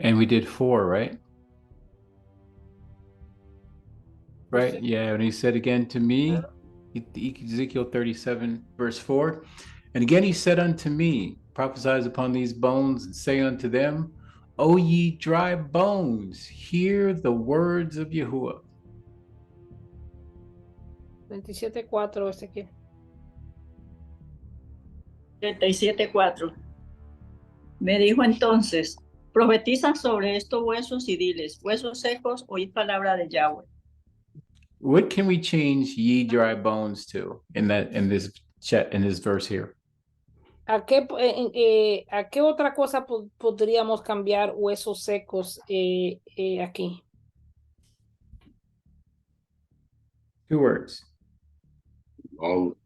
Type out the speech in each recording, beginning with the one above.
And we did 4, right? Right, yeah, and he said again to me, Ezekiel 37, verse 4, and again he said unto me, prophesy upon these bones, and say unto them, O ye dry bones, hear the words of Yahuwah. 27:4, Ezequiel. 37:4. Me dijo entonces, profetiza sobre estos huesos y diles, huesos secos, oíd palabra de Yahweh. What can we change ye dry bones to in this verse here? ¿A qué otra cosa podríamos cambiar huesos secos aquí? 2 words.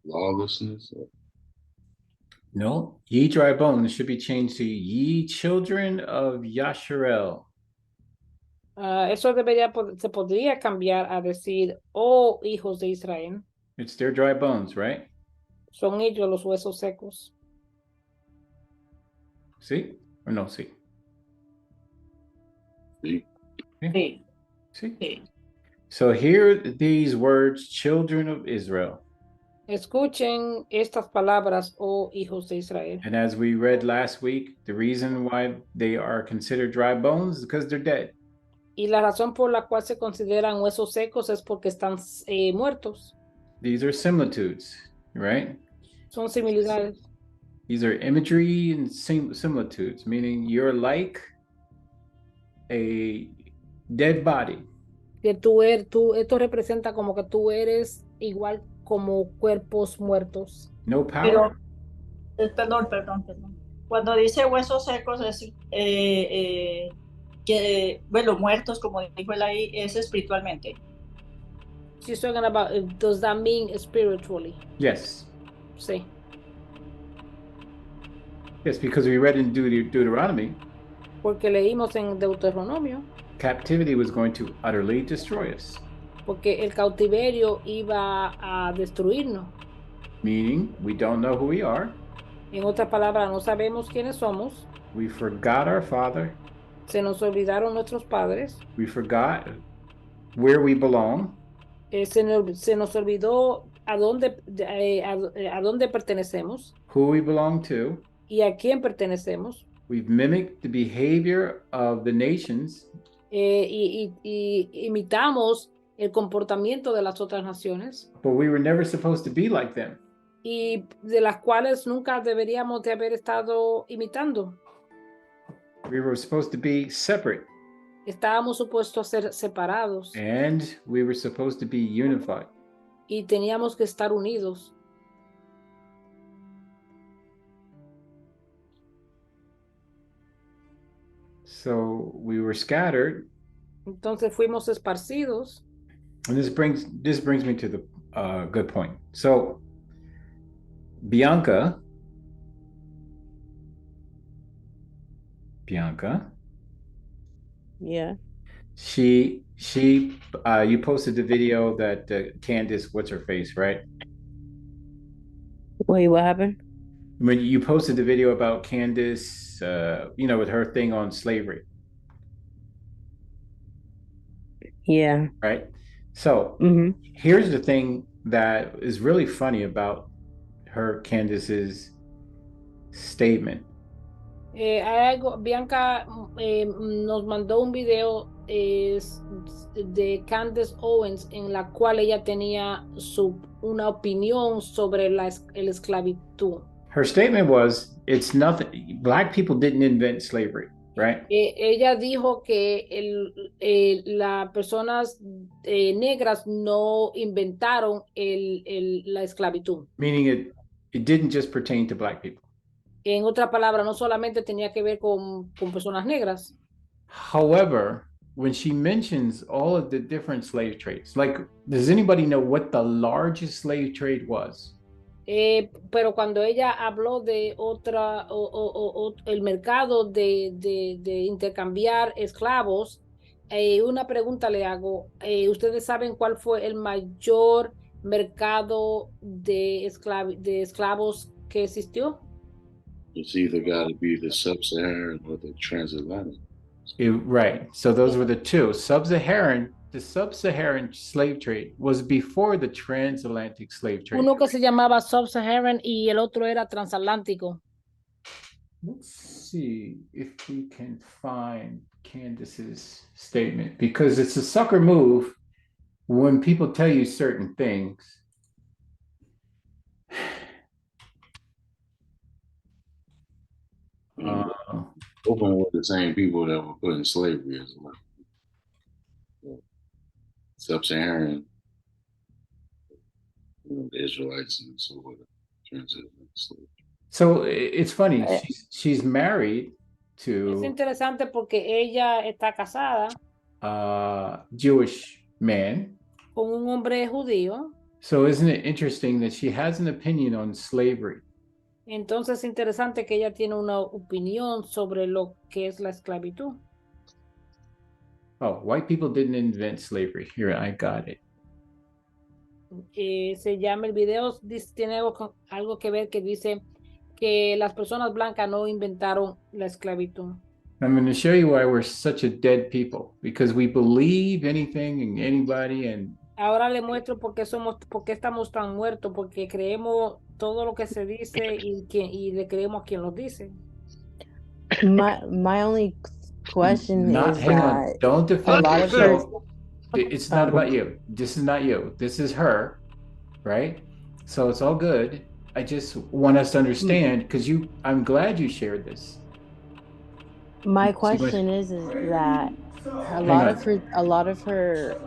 Lawlessness. No, ye dry bones should be changed to ye children of Yasharel. Eso se podría cambiar a decir, oh hijos de Israel. It's their dry bones, right? Son ellos los huesos secos. See? Or no, see? See? Sí. See? Sí. So hear these words, children of Israel. Escuchen estas palabras, oh hijos de Israel. And as we read last week, the reason why they are considered dry bones is because they're dead. Y la razón por la cual se consideran huesos secos es porque están muertos. These are similitudes, right? Son similitudes. These are imagery and similitudes, meaning you're like a dead body. Que esto representa como que tú eres igual como cuerpos muertos. No power. Pero, perdón. Cuando dice huesos secos es que, bueno, muertos, como dijo él ahí, es espiritualmente. She's talking about, does that mean spiritually? Yes. Sí. Yes, because we read in Deuteronomy. Porque leímos en Deuteronomio. Captivity was going to utterly destroy us. Porque el cautiverio iba a destruirnos. Meaning, we don't know who we are. En otras palabras, no sabemos quiénes somos. We forgot our father. Se nos olvidaron nuestros padres. We forgot where we belong. Se nos olvidó a dónde pertenecemos. Who we belong to. Y a quién pertenecemos. We've mimicked the behavior of the nations. Y imitamos el comportamiento de las otras naciones. But we were never supposed to be like them. Y de las cuales nunca deberíamos de haber estado imitando. We were supposed to be separate. Estábamos supuestos a ser separados. And we were supposed to be unified. Y teníamos que estar unidos. So we were scattered. Entonces fuimos esparcidos. And this brings me to the good point. So Bianca. Yeah. You posted the video that Candace, what's her face, right? Wait, what happened? When you posted the video about Candace, with her thing on slavery. Yeah. Right. So here's the thing that is really funny about Candace's statement. Bianca nos mandó un video de Candace Owens en la cual ella tenía una opinión sobre la esclavitud. Her statement was, it's nothing, Black people didn't invent slavery, right? Ella dijo que las personas negras no inventaron la esclavitud. Meaning it didn't just pertain to Black people. En otra palabra, no solamente tenía que ver con personas negras. However, when she mentions all of the different slave trades, like, does anybody know what the largest slave trade was? Pero cuando ella habló de el mercado de intercambiar esclavos, una pregunta le hago. ¿Ustedes saben cuál fue el mayor mercado de esclavos que existió? It's either got to be the sub-Saharan or the transatlantic. Right. So those were the two. The sub-Saharan slave trade was before the transatlantic slave trade. Uno que se llamaba Sub-Saharan y el otro era transatlántico. Let's see if we can find Candace's statement, because it's a sucker move when people tell you certain things. Open with the same people that were put in slavery as well. Sub-Saharan, the Israelites and so forth. So it's funny. She's married Es to interesante porque ella está casada a Jewish man. con un hombre judío. So isn't it interesting that she has an opinion on slavery? Entonces es interesante que ella tiene una opinión sobre lo que es la esclavitud. Oh, white people didn't invent slavery. Here, I got it. Se llama el video, tiene algo que ver que dice que las personas blancas no inventaron la esclavitud. I'm going to show you why we're such a dead people, because we believe anything and anybody, and Ahora le muestro por qué estamos tan muertos, porque creemos todo lo que se dice y le creemos a quien lo dice. My only question is hang on, that don't a defend lot of her, yourself. It's not about you. This is not you. This is her, right? So it's all good. I just want us to understand, because I'm glad you shared this. my question is that a lot of her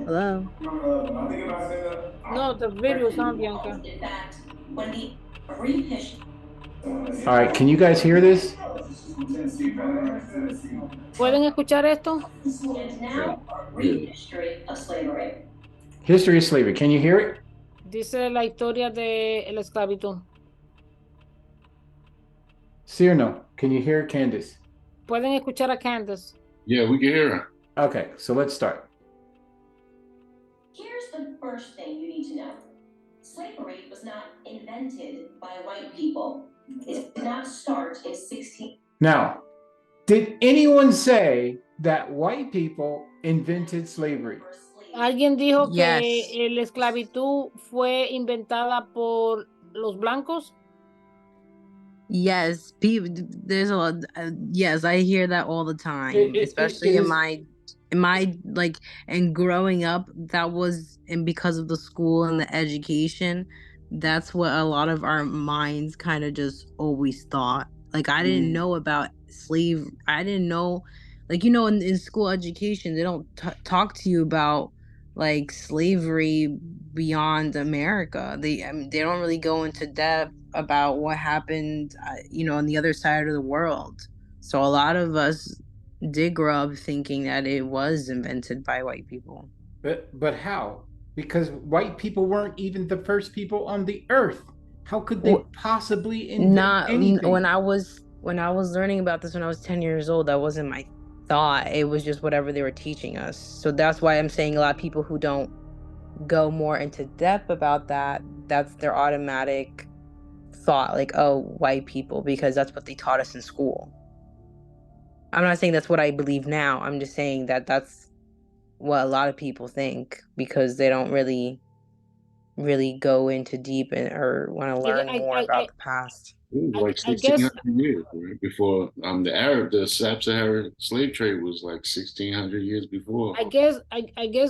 hello? No, the video is on, Bianca. In fact, when the brief history All right, can you guys hear this? ¿Pueden escuchar esto? and now a brief history of slavery. History of slavery. Can you hear it? Dice la historia de la esclavitud. Sí or no? Can you hear Candace? ¿Pueden escuchar a Candace? Yeah, we can hear her. Okay, so let's start. Here's the first thing you need to know. Slavery was not invented by white people. It did not start in 16. Now, did anyone say that white people invented slavery? ¿Alguien dijo Yes. que la esclavitud fue inventada por los blancos? Yes, people. There's a lot. Yes, I hear that all the time, especially it in is- my like and growing up. That was and because of the school and the education, that's what a lot of our minds kind of just always thought. Like I didn't know about slave. I didn't know, like in school education they don't talk to you about like slavery beyond America. They don't really go into depth about what happened, on the other side of the world. So a lot of us did grow up thinking that it was invented by white people. But how? Because white people weren't even the first people on the earth. How could they possibly invent anything? When I was learning about this when I was 10 years old, that wasn't my thought. It was just whatever they were teaching us. So that's why I'm saying a lot of people who don't go more into depth about that, that's their automatic thought, like, oh, white people, because that's what they taught us in school. I'm not saying that's what I believe now. I'm just saying that that's what a lot of people think, because they don't really go into deep or want to learn more about the past. It was like I guess- 1,600 years right? Before the sub-Saharan slave trade was like 1,600 years before. I guess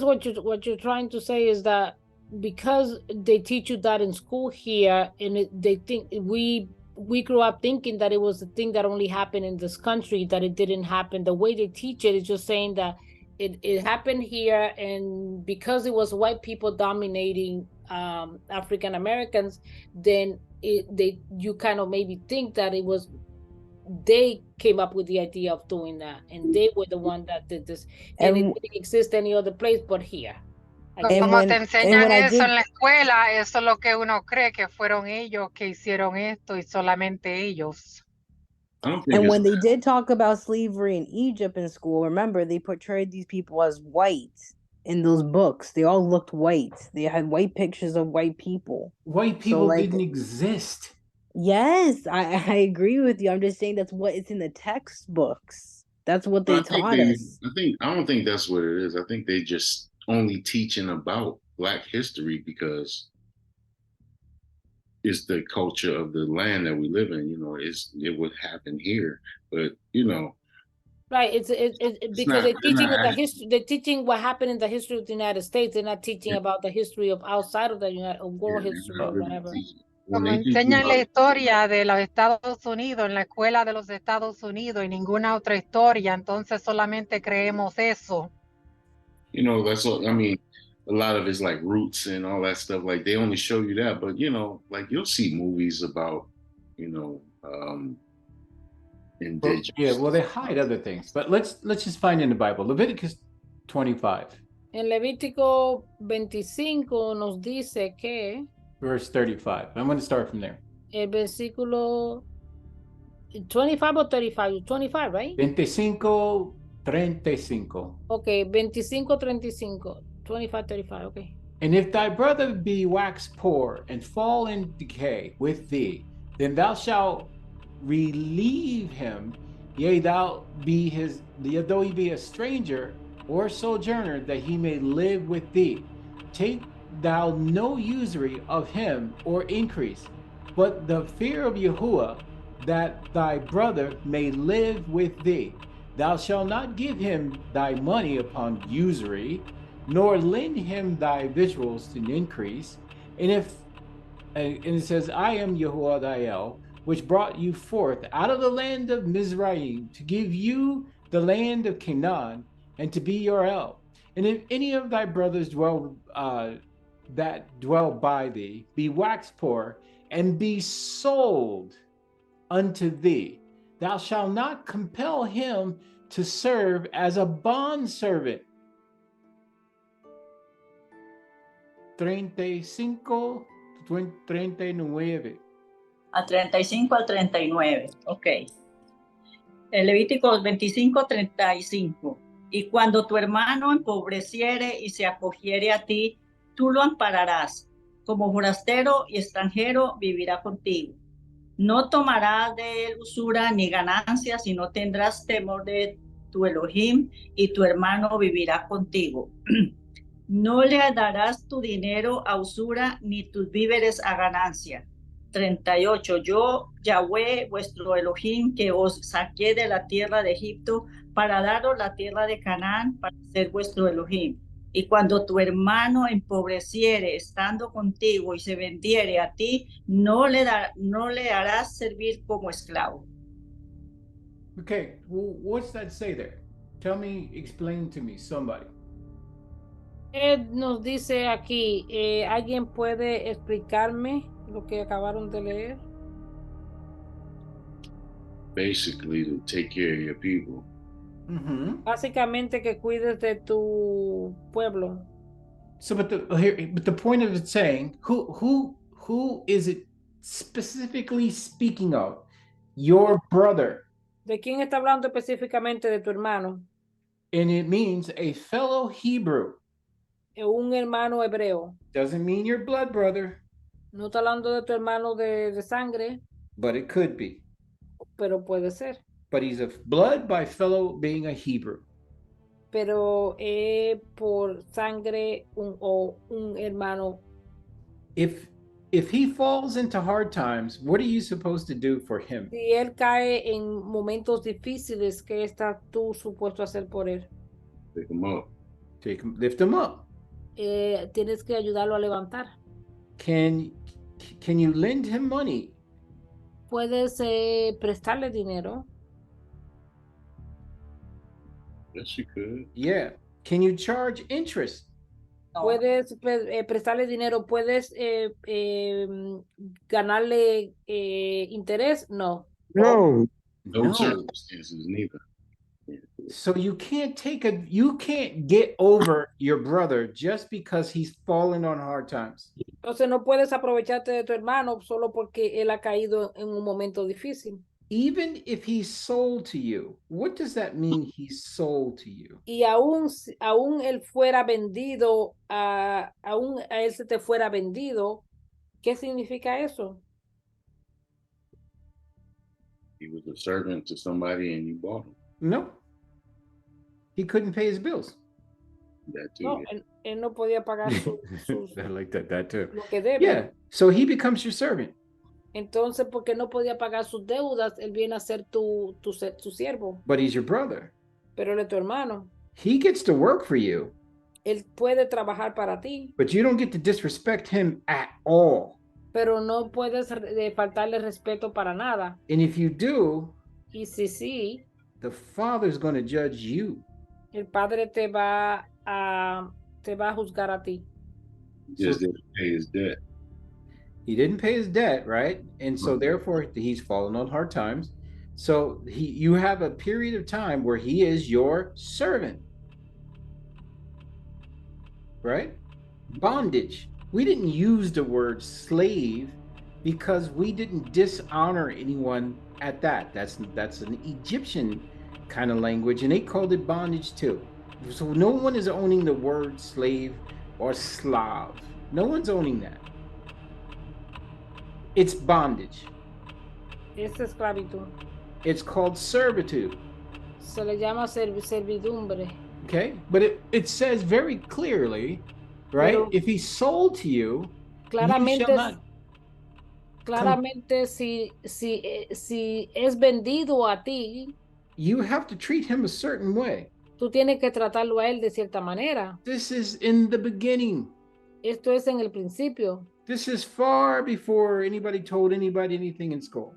what you're trying to say is that because they teach you that in school here, and they think we grew up thinking that it was a thing that only happened in this country, that it didn't happen. The way they teach it is just saying that it happened here, and because it was white people dominating African Americans, then you kind of maybe think that it was they came up with the idea of doing that, and they were the one that did this, and it didn't exist any other place but here. Como te enseñan eso en la escuela, eso es lo que uno cree que fueron ellos que hicieron esto y solamente ellos. And when they did talk about slavery in Egypt in school, remember they portrayed these people as white in those books. They all looked white. They had white pictures of white people. White people didn't exist. Yes, I agree with you. I'm just saying that's what it's in the textbooks. That's what they I think taught us. I don't think that's what it is. I think they just only teaching about Black history because it's the culture of the land that we live in. You know, it would happen here, but you know, Right, it's because they're not actually, they're teaching what happened in the history of the United States. They're not teaching about the history of outside of the United, or yeah, world they're history not or really whatever. teaching. When Como they teach you enseñan la about historia de los Estados Unidos en la escuela de los Estados Unidos y ninguna otra historia, entonces solamente creemos eso. you know, that's what I mean. A lot of it's like roots and all that stuff. Like they only show you that, but you know, like you'll see movies about, you know, Well, indigenous. yeah, well, they hide other things, but let's just find in the Bible. Leviticus 25, En Levítico 25 nos dice que verse 35. I'm going to start from there. el versículo 25 or 35, 25, right? 25, 35. Okay, 25, 35, 25, 35, okay. And if thy brother be waxed poor and fall in decay with thee, then thou shalt relieve him, yea, though he be a stranger or sojourner, that he may live with thee. Take thou no usury of him or increase, but the fear of Yahuwah, that thy brother may live with thee. Thou shalt not give him thy money upon usury, nor lend him thy victuals to increase. And it says, I am Yahuwah thy El, which brought you forth out of the land of Mizraim, to give you the land of Canaan, and to be your El. And if any of thy brothers that dwell by thee be waxed poor, and be sold unto thee, thou shalt not compel him to serve as a bondservant. 35, 39. A 35 al 39. Ok. El Levítico 25, 35. Y cuando tu hermano empobreciere y se acogiere a ti, tú lo ampararás. Como forastero y extranjero vivirá contigo. No tomarás de él usura ni ganancia, sino tendrás temor de tu Elohim, y tu hermano vivirá contigo. No le darás tu dinero a usura, ni tus víveres a ganancia. 38. Yo, Yahweh, vuestro Elohim, que os saqué de la tierra de Egipto, para daros la tierra de Canaán, para ser vuestro Elohim. Y cuando tu hermano empobreciere estando contigo y se vendiere a ti, no le harás servir como esclavo. Okay, well, what's that say there? Tell me, explain to me, somebody. Nos dice aquí, ¿alguien puede explicarme lo que acabaron de leer? Basically, to take care of your people. Mm-hmm. Básicamente que cuides de tu pueblo. So, but the point of it saying, who is it specifically speaking of? Your brother. ¿De quién está hablando específicamente? De tu hermano. And it means a fellow Hebrew. Un hermano hebreo. Doesn't mean your blood brother. No está hablando de tu hermano de sangre. But it could be. Pero puede ser. But he's of blood by fellow being a Hebrew. Pero por sangre un hermano. If he falls into hard times, what are you supposed to do for him? Si él cae en momentos difíciles, ¿qué estás tú supuesto a hacer por él? Pick them up. Lift him up. Tienes que ayudarlo a levantar. Can you lend him money? Puedes prestarle dinero. Yes, you could. Yeah. Can you charge interest? No. Puedes prestarle dinero. Puedes ganarle interés. No. No. No circumstances, neither. So you can't get over your brother just because he's fallen on hard times. Entonces no puedes aprovecharte de tu hermano solo porque él ha caído en un momento difícil. Even if he's sold to you, what does that mean, he's sold to you? Y aún él fuera vendido, aún a él se te fuera vendido, ¿qué significa eso? He was a servant to somebody and you bought him. No. He couldn't pay his bills. That too. No, Yeah. él no podía pagar sus I like that too. lo que debe. Yeah. So he becomes your servant. Entonces, porque no podía pagar sus deudas, él viene a ser tu siervo. But he's your brother. Pero él es tu hermano. He gets to work for you. Él puede trabajar para ti. But you don't get to disrespect him at all. Pero no puedes faltarle respeto para nada. And if you do, y si sí, the Father's going to judge you. El Padre te va a juzgar a ti. Just didn't pay his debt. He didn't pay his debt, right? And so therefore he's fallen on hard times. So you have a period of time where he is your servant. Right? Bondage. We didn't use the word slave because we didn't dishonor anyone at that. That's an Egyptian kind of language, and they called it bondage too. So no one is owning the word slave or Slav. No one's owning that. It's bondage. Es esclavitud. It's called servitude. Se le llama servidumbre. Okay, but it says very clearly, right? Pero, if he's sold to you, claramente, you shall not. Claramente, si es vendido a ti, You have to treat him a certain way. Tú tienes que tratarlo a él de cierta manera. This is in the beginning. Esto es en el principio. This is far before anybody told anybody anything in school.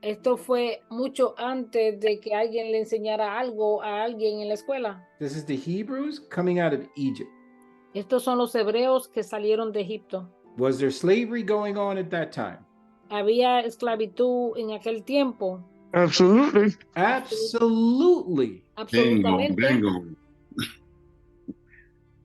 Esto fue mucho antes de que alguien le enseñara algo a alguien en la escuela. This is the Hebrews coming out of Egypt. Estos son los hebreos que salieron de Egipto. Was there slavery going on at that time? ¿Había esclavitud en aquel tiempo? Absolutely. Absolutely. Absolutamente. Bingo.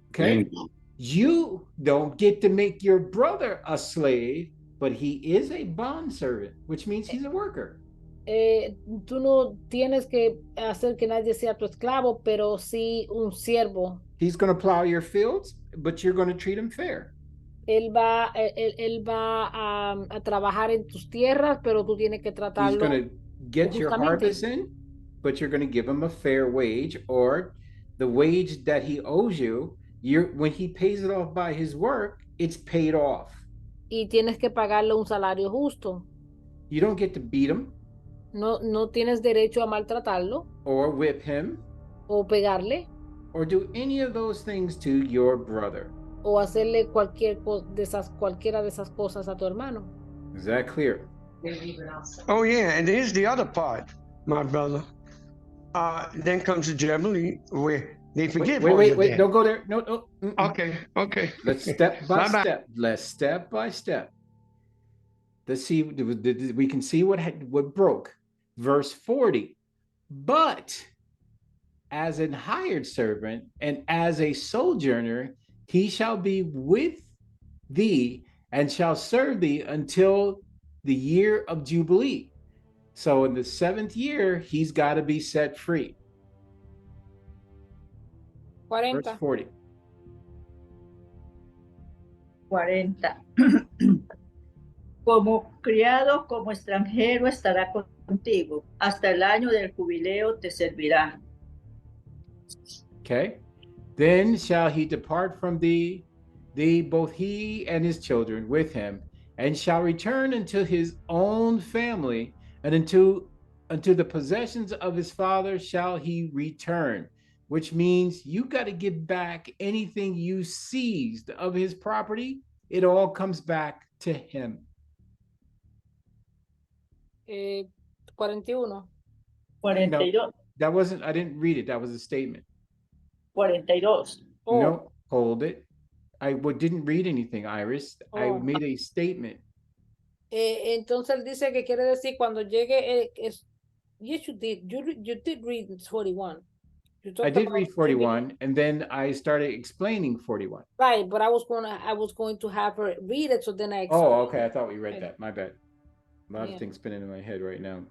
Okay. Bingo. You don't get to make your brother a slave, but he is a bondservant, which means he's a worker. Tú no tienes que hacer que nadie sea tu esclavo, pero sí un siervo. He's going to plow your fields, but you're going to treat him fair. Él va a trabajar en tus tierras, pero tú tienes que He's tratarlo. going to get your justamente. harvest in, but you're going to give him a fair wage, or the wage that he owes you, when he pays it off by his work, it's paid off. Y tienes que pagarle un salario justo. You don't get to beat him No tienes derecho a maltratarlo or whip him o pegarle or do any of those things to your brother. o hacerle cualquiera de esas cosas a tu hermano. Is that clear? Oh, yeah. And here's the other part, my brother. Then comes the Jubilee where they forgive. Wait. Don't go there. No. Okay. Let's step by Bye-bye. step. Let's step by step. Let's see. We can see what broke. Verse 40. But as an hired servant and as a sojourner, he shall be with thee and shall serve thee until the year of Jubilee. So in the 7th year, he's got to be set free. 40. Verse 40. 40. Como criado, como extranjero estará contigo. Hasta el año del jubileo te servirá. Okay. Then shall he depart from thee, both he and his children with him, and shall return unto his own family, and unto the possessions of his father shall he return. Which means you got to give back anything you seized of his property. It all comes back to him. 41. 42. That wasn't, I didn't read it. That was a statement. 42. Oh. No, hold it. I didn't read anything, Iris. I Oh. made a statement. Entonces él dice que quiere decir cuando llegue yes, you did. You did read 41. I did read 41, and then I started explaining 41. Right, but I was going to have her read it, so then I Oh, okay. I thought we read that. My bad. A lot Yeah. of things spinning in my head right now.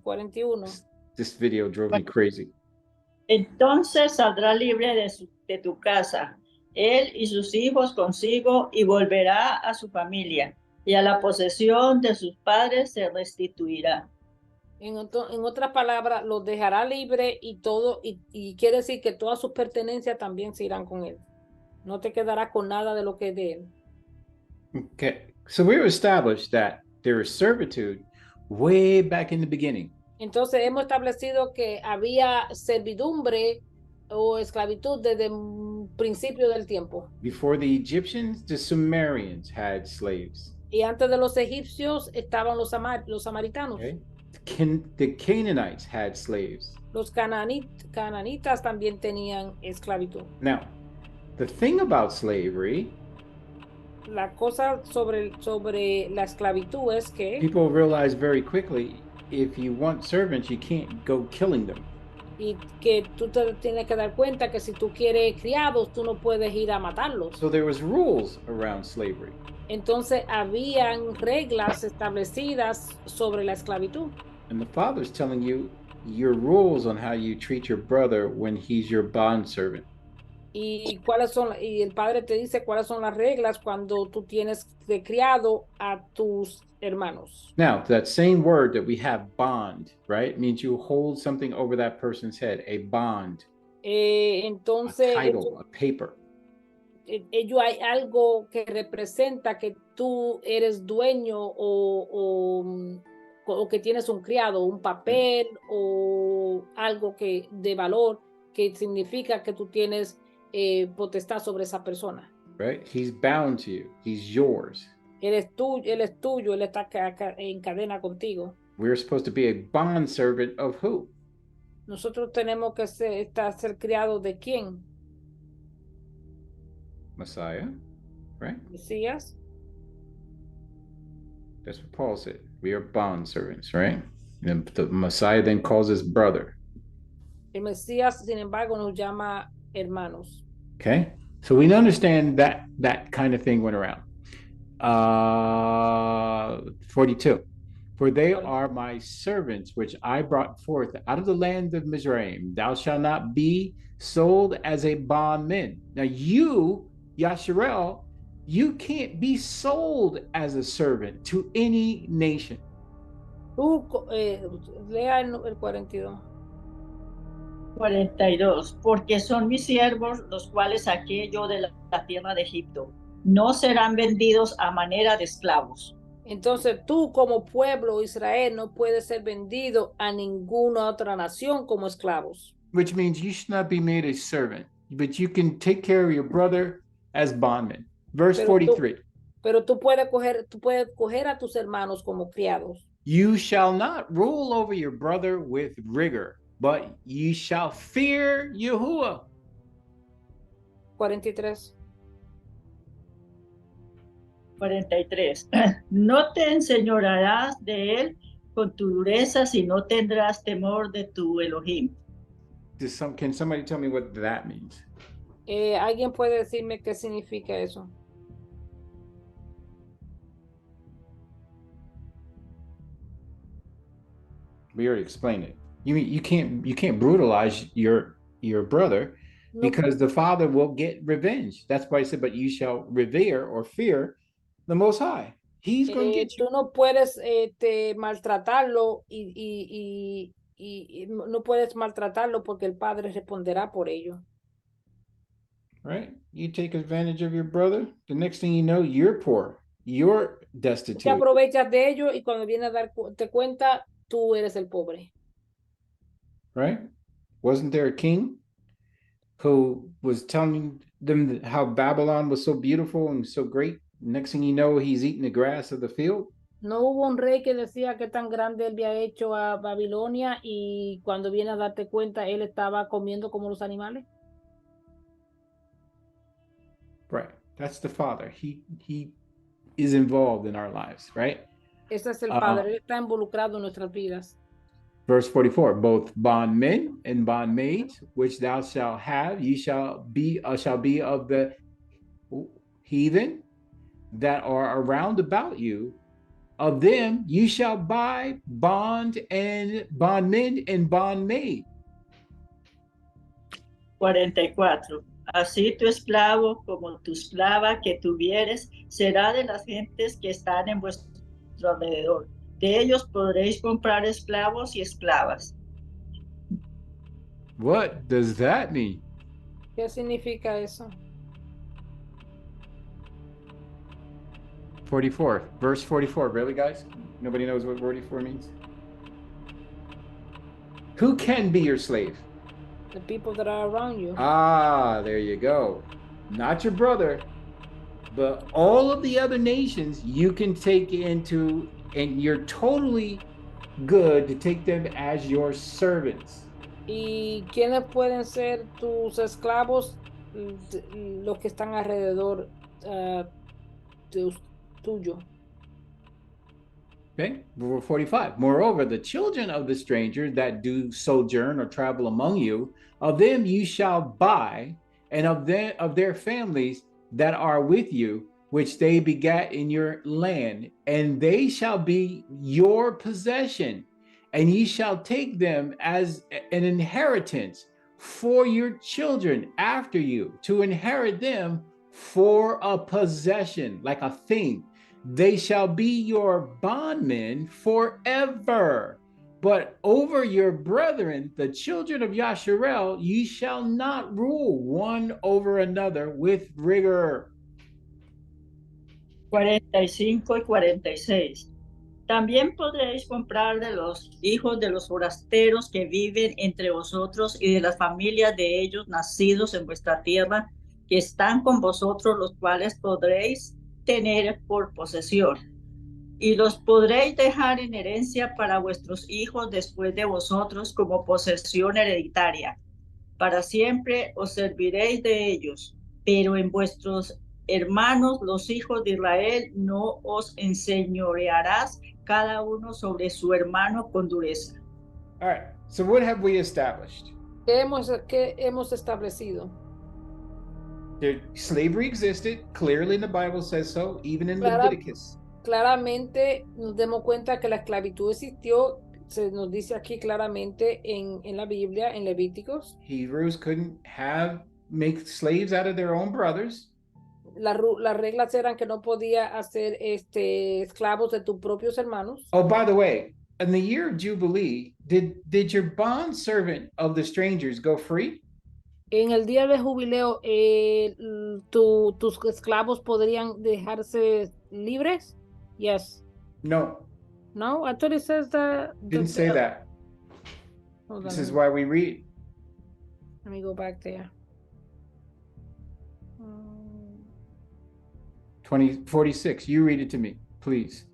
41. This video drove me crazy. Entonces saldrá libre de tu casa, él y sus hijos consigo, y volverá a su familia, y a la posesión de sus padres se restituirá. En otras palabras, los dejará libre y todo, y quiere decir que todas sus pertenencias también se irán con él. No te quedará con nada de lo que es de él. Okay, so we've established that there is servitude way back in the beginning. Entonces hemos establecido que había servidumbre o esclavitud desde el principio del tiempo. Before the Egyptians, the Sumerians had slaves. Y antes de los egipcios estaban los samaritanos. Okay? The Canaanites had slaves. Los cananitas también tenían esclavitud. Now, the thing about slavery, la cosa sobre la esclavitud es que people realize very quickly, if you want servants, you can't go killing them. Y que tú te tienes que dar cuenta que si tú quieres criados, tú no puedes ir a matarlos. So there was rules around slavery. Entonces habían reglas establecidas sobre la esclavitud. And the Father's telling you your rules on how you treat your brother when he's your bondservant. Y el padre te dice cuáles son las reglas cuando tú tienes de criado a tus hermanos. Now, that same word that we have, bond, right, means you hold something over that person's head, a bond, Entonces, a title, a paper. Ello hay algo que representa que tú eres dueño o que tienes un criado, un papel o algo que de valor que significa que tú tienes potestad sobre esa persona. Right? He's bound to you. He's yours. Él es tuyo, él está en cadena contigo. We're supposed to be a bondservant of who? Nosotros tenemos que ser criados de quién? Messiah, right? Mesías. That's what Paul said. We are bondservants, right? And the Messiah then calls us brother. El Mesías, sin embargo, nos llama hermanos. Okay? So we understand that kind of thing went around. 42. For they are my servants, which I brought forth out of the land of Mizraim. Thou shalt not be sold as a bondman. Now you, Yasharel, you can't be sold as a servant to any nation. Lea el 42. 42. Porque son mis siervos, los cuales saqué yo de la tierra de Egipto. No serán vendidos a manera de esclavos. Entonces tú como pueblo Israel no puedes ser vendido a ninguna otra nación como esclavos. Which means you should not be made a servant, but you can take care of your brother as bondman. Verse 43. Pero tú puedes coger a tus hermanos como criados. You shall not rule over your brother with rigor, but you shall fear Yahuwah. 43. 43. No te enseñorearás de él con tu dureza, sino tendrás temor de tu Elohim. Can somebody tell me what that means? ¿Alguien puede decirme qué significa eso? We already explained it. You can't brutalize your brother because the father will get revenge. That's why I said, but you shall revere or fear the Most High. He's going to get you. Tú no puedes maltratarlo y no puedes maltratarlo porque el padre responderá por ello. Right? You take advantage of your brother. The next thing you know, you're poor. You're destitute. Te aprovechas de ello y cuando vienes a darte cuenta, tú eres el pobre. Right? Wasn't there a king who was telling them how Babylon was so beautiful and so great? Next thing you know, he's eating the grass of the field. No hubo un rey que decía que tan grande él había hecho a Babilonia y cuando viene a darte cuenta, él estaba comiendo como los animales. Right. That's the Father. He is involved in our lives, right? Ese es el Padre. Él está involucrado en nuestras vidas. Verse 44, both bondmen and bondmaids, which thou shalt have, ye shall be of the heathen that are around about you. Of them you shall buy bondmen and bondmaid. 44. Así tu esclavo como tu esclava que tuvieres será de las gentes que están en vuestro alrededor, De ellos podréis comprar esclavos y esclavas. What does that mean? ¿Qué significa eso? 44, verse 44. Really, guys? Nobody knows what 44 means? Who can be your slave? The people that are around you. Ah, there you go. Not your brother, but all of the other nations you can take into, and you're totally good to take them as your servants. ¿Y quiénes pueden ser tus esclavos? Los que están alrededor tuyo. Okay, 45. Moreover, the children of the strangers that do sojourn or travel among you, of them you shall buy, and of their families that are with you, which they begat in your land, and they shall be your possession, and ye shall take them as an inheritance for your children after you, to inherit them for a possession, like a thing. They shall be your bondmen forever. But over your brethren, the children of Yasharel, ye shall not rule one over another with rigor. 45 y 46. También podréis comprar de los hijos de los forasteros que viven entre vosotros y de las familias de ellos nacidos en vuestra tierra, que están con vosotros, los cuales podréis tener por posesión, y los podréis dejar en herencia para vuestros hijos después de vosotros como posesión hereditaria. Para siempre os serviréis de ellos, pero en vuestros hermanos, los hijos de Israel, no os enseñorearás cada uno sobre su hermano con dureza. All right, so what have we established? ¿Qué hemos establecido? Slavery existed, clearly in the Bible says so, even in Leviticus. Claramente nos demos cuenta que la esclavitud existió, se nos dice aquí claramente en la Biblia, en Levíticos. Hebrews couldn't make slaves out of their own brothers. Las reglas eran que no podía hacer esclavos de tus propios hermanos. Oh, by the way, in the year of Jubilee, did your bond servant of the strangers go free? En el día de jubileo, tus esclavos podrían dejarse libres? Yes. No. No, I thought it says that. Didn't say that. This is why we read. Let me go back there. 46. You read it to me, please.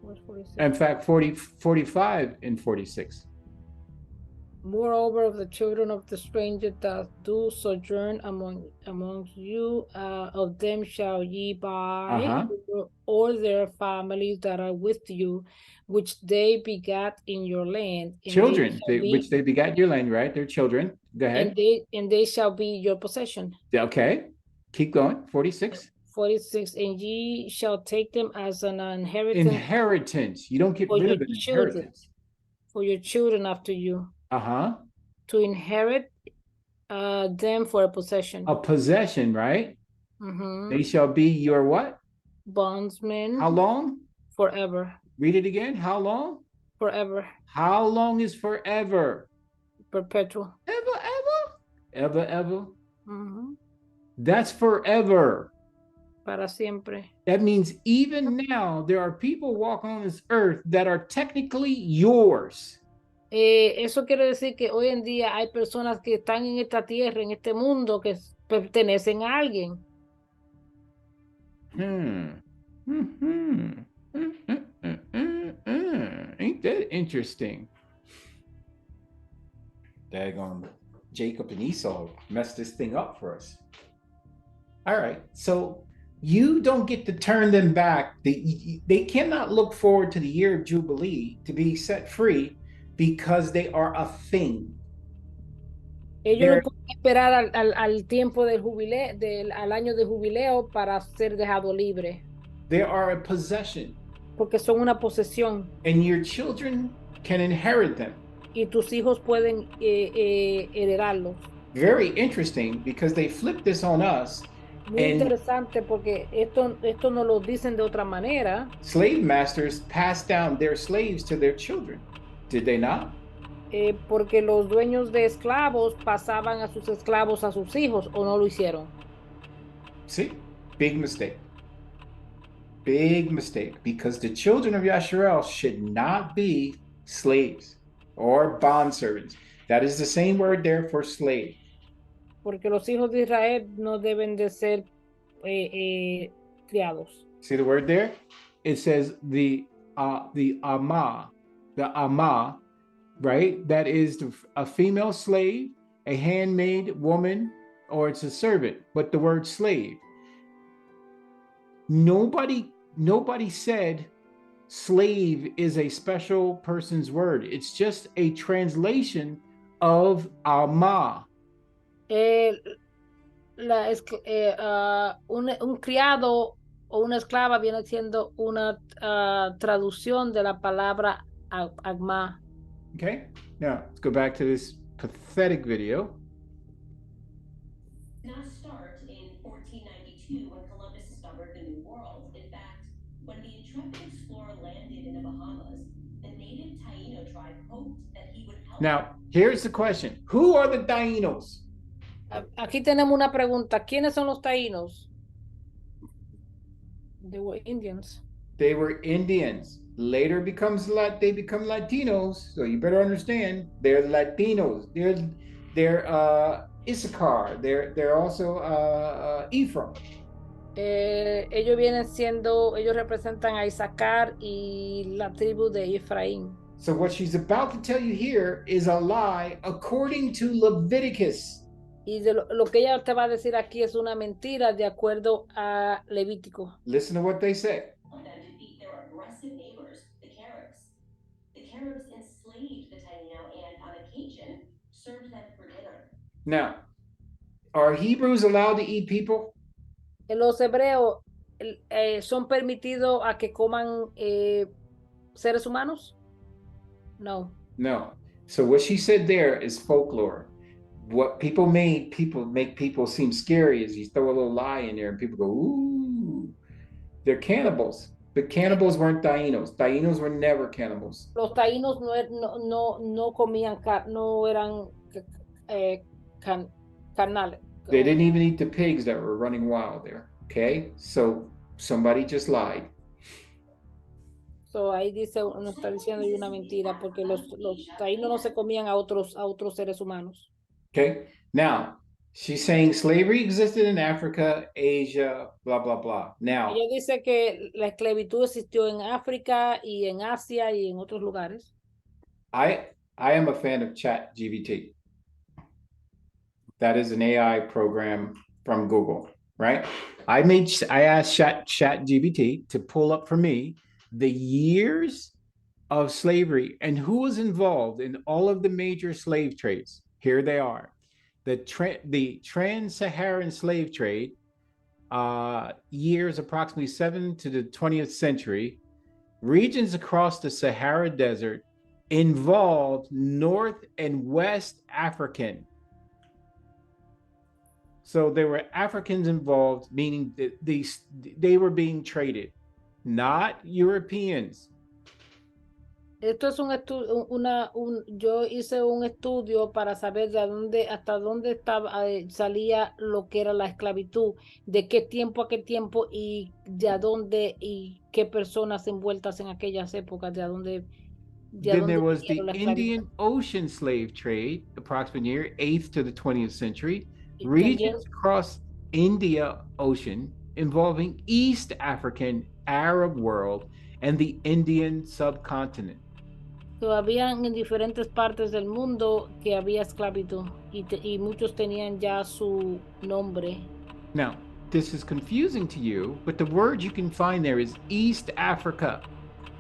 What's 46? In fact, 45 and 46. Moreover, of the children of the stranger that do sojourn among you, of them shall ye buy, or their families that are with you, which they begat in your land. Children, which they begat your land, right? They're children. Go ahead. And they shall be your possession. Okay, keep going. 46. 46, and ye shall take them as an inheritance. Inheritance. You don't get rid of an inheritance. For your children after you. To inherit them for a possession. A possession, right? They shall be your what? Bondsmen. How long? Forever. Read it again. How long? Forever. How long is forever? Perpetual. Ever. That's forever. Para siempre. That means even now there are people walking on this earth that are technically yours. Eso quiere decir que hoy en día hay personas que están en esta tierra, en este mundo, que pertenecen a alguien. Ain't that interesting? Daggone Jacob and Esau messed this thing up for us. All right, so you don't get to turn them back. They cannot look forward to the year of Jubilee to be set free because they are a thing. Ellos no pueden esperar al tiempo del jubileo, al año de jubileo para ser dejado libre. They are a possession. Porque son una posesión. And your children can inherit them. Y tus hijos pueden heredarlos. Very interesting, because they flip this on us Muy And interesante porque esto nos lo dicen de otra manera. slave masters passed down their slaves to their children. Did they not? Porque los dueños de esclavos pasaban a sus esclavos a sus hijos, ¿o no lo hicieron? See, big mistake. Big mistake, because the children of Yasharel should not be slaves or bondservants. That is the same word there for slave. Porque los hijos de Israel no deben de ser criados. See the word there? It says the ama, right? That is a female slave, a handmaid woman, or it's a servant. But the word slave, nobody said slave is a special person's word. It's just a translation of ama. Un criado o una esclava viene siendo una traducción de la palabra agma. Okay, now let's go back to this pathetic video. Did not start in 1492 when Columbus discovered the New World. In fact, when the intrepid explorer landed in the Bahamas, the native Taino tribe hoped that he would help. Now, here's the question. Who are the Tainos? Aquí tenemos una pregunta. ¿Quiénes son los taínos? They were Indians. They were Indians. Later they become Latinos. So you better understand, they're Latinos. They're Issachar. They're also Ephraim. Ellos representan a Isaacar y la tribu de Efraín. So what she's about to tell you here is a lie according to Leviticus. Y lo que ella te va a decir aquí es una mentira de acuerdo a Levítico. Listen to what they say. Them defeat their aggressive neighbors, the Caribs. The Caribs enslaved the Taino and, on occasion, served them for dinner. Now, are Hebrews allowed to eat people? Los hebreos son permitidos a que coman seres humanos? No. No. So what she said there is folklore. What people make people seem scary is you throw a little lie in there and people go, ooh, they're cannibals. But cannibals weren't Tainos. Tainos were never cannibals. Los taínos no comían no eran carnales. They didn't even eat the pigs that were running wild there. Okay? So somebody just lied. So ahí dice, uno está diciendo una mentira porque los taínos no se comían a otros seres humanos. Okay, now she's saying slavery existed in Africa, Asia, blah, blah, blah. Now, ella dice que la esclavitud existió en África y en Asia y en otros lugares. I am a fan of ChatGPT. That is an AI program from Google, right? I asked ChatGPT to pull up for me the years of slavery and who was involved in all of the major slave trades. Here they are. The trans-Saharan slave trade, years approximately 7 to the 20th century, regions across the Sahara Desert involved North and West African. So there were Africans involved, meaning that they were being traded, not Europeans. Esto es yo hice un estudio para saber hasta dónde salía lo que era la esclavitud, de qué tiempo a qué tiempo y de a dónde y qué personas envueltas en aquellas épocas, de a dónde. Then there was the Indian Ocean slave trade, approximately near 8th to the 20th century, regions across India Ocean involving East African, Arab world, and the Indian subcontinent. Todavía en diferentes partes del mundo que había esclavitud y muchos tenían ya su nombre. Now, this is confusing to you, but the word you can find there is East Africa.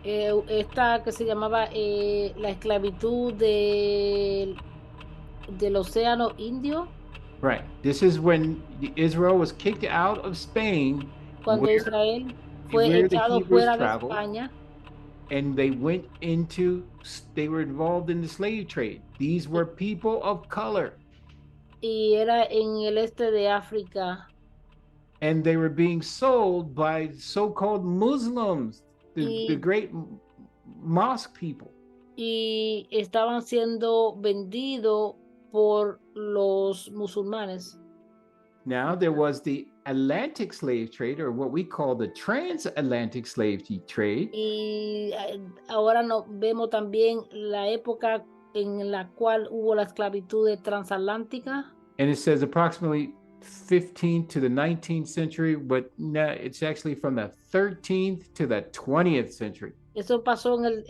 Esta que se llamaba la esclavitud del Océano Indio. Right. This is when Israel was kicked out of Spain. Cuando Israel fue echado fuera de España. And they were involved in the slave trade. These were people of color. Y era en el este de África. And they were being sold by so-called Muslims, the great mosque people. Y estaban siendo vendidos por los musulmanes. Now there was the Atlantic slave trade, or what we call the transatlantic slave trade. Y ahora vemos también la época en la cual hubo la esclavitud transatlántica. And it says approximately 15th to the 19th century, but no, it's actually from the 13th to the 20th century. Eso pasó en el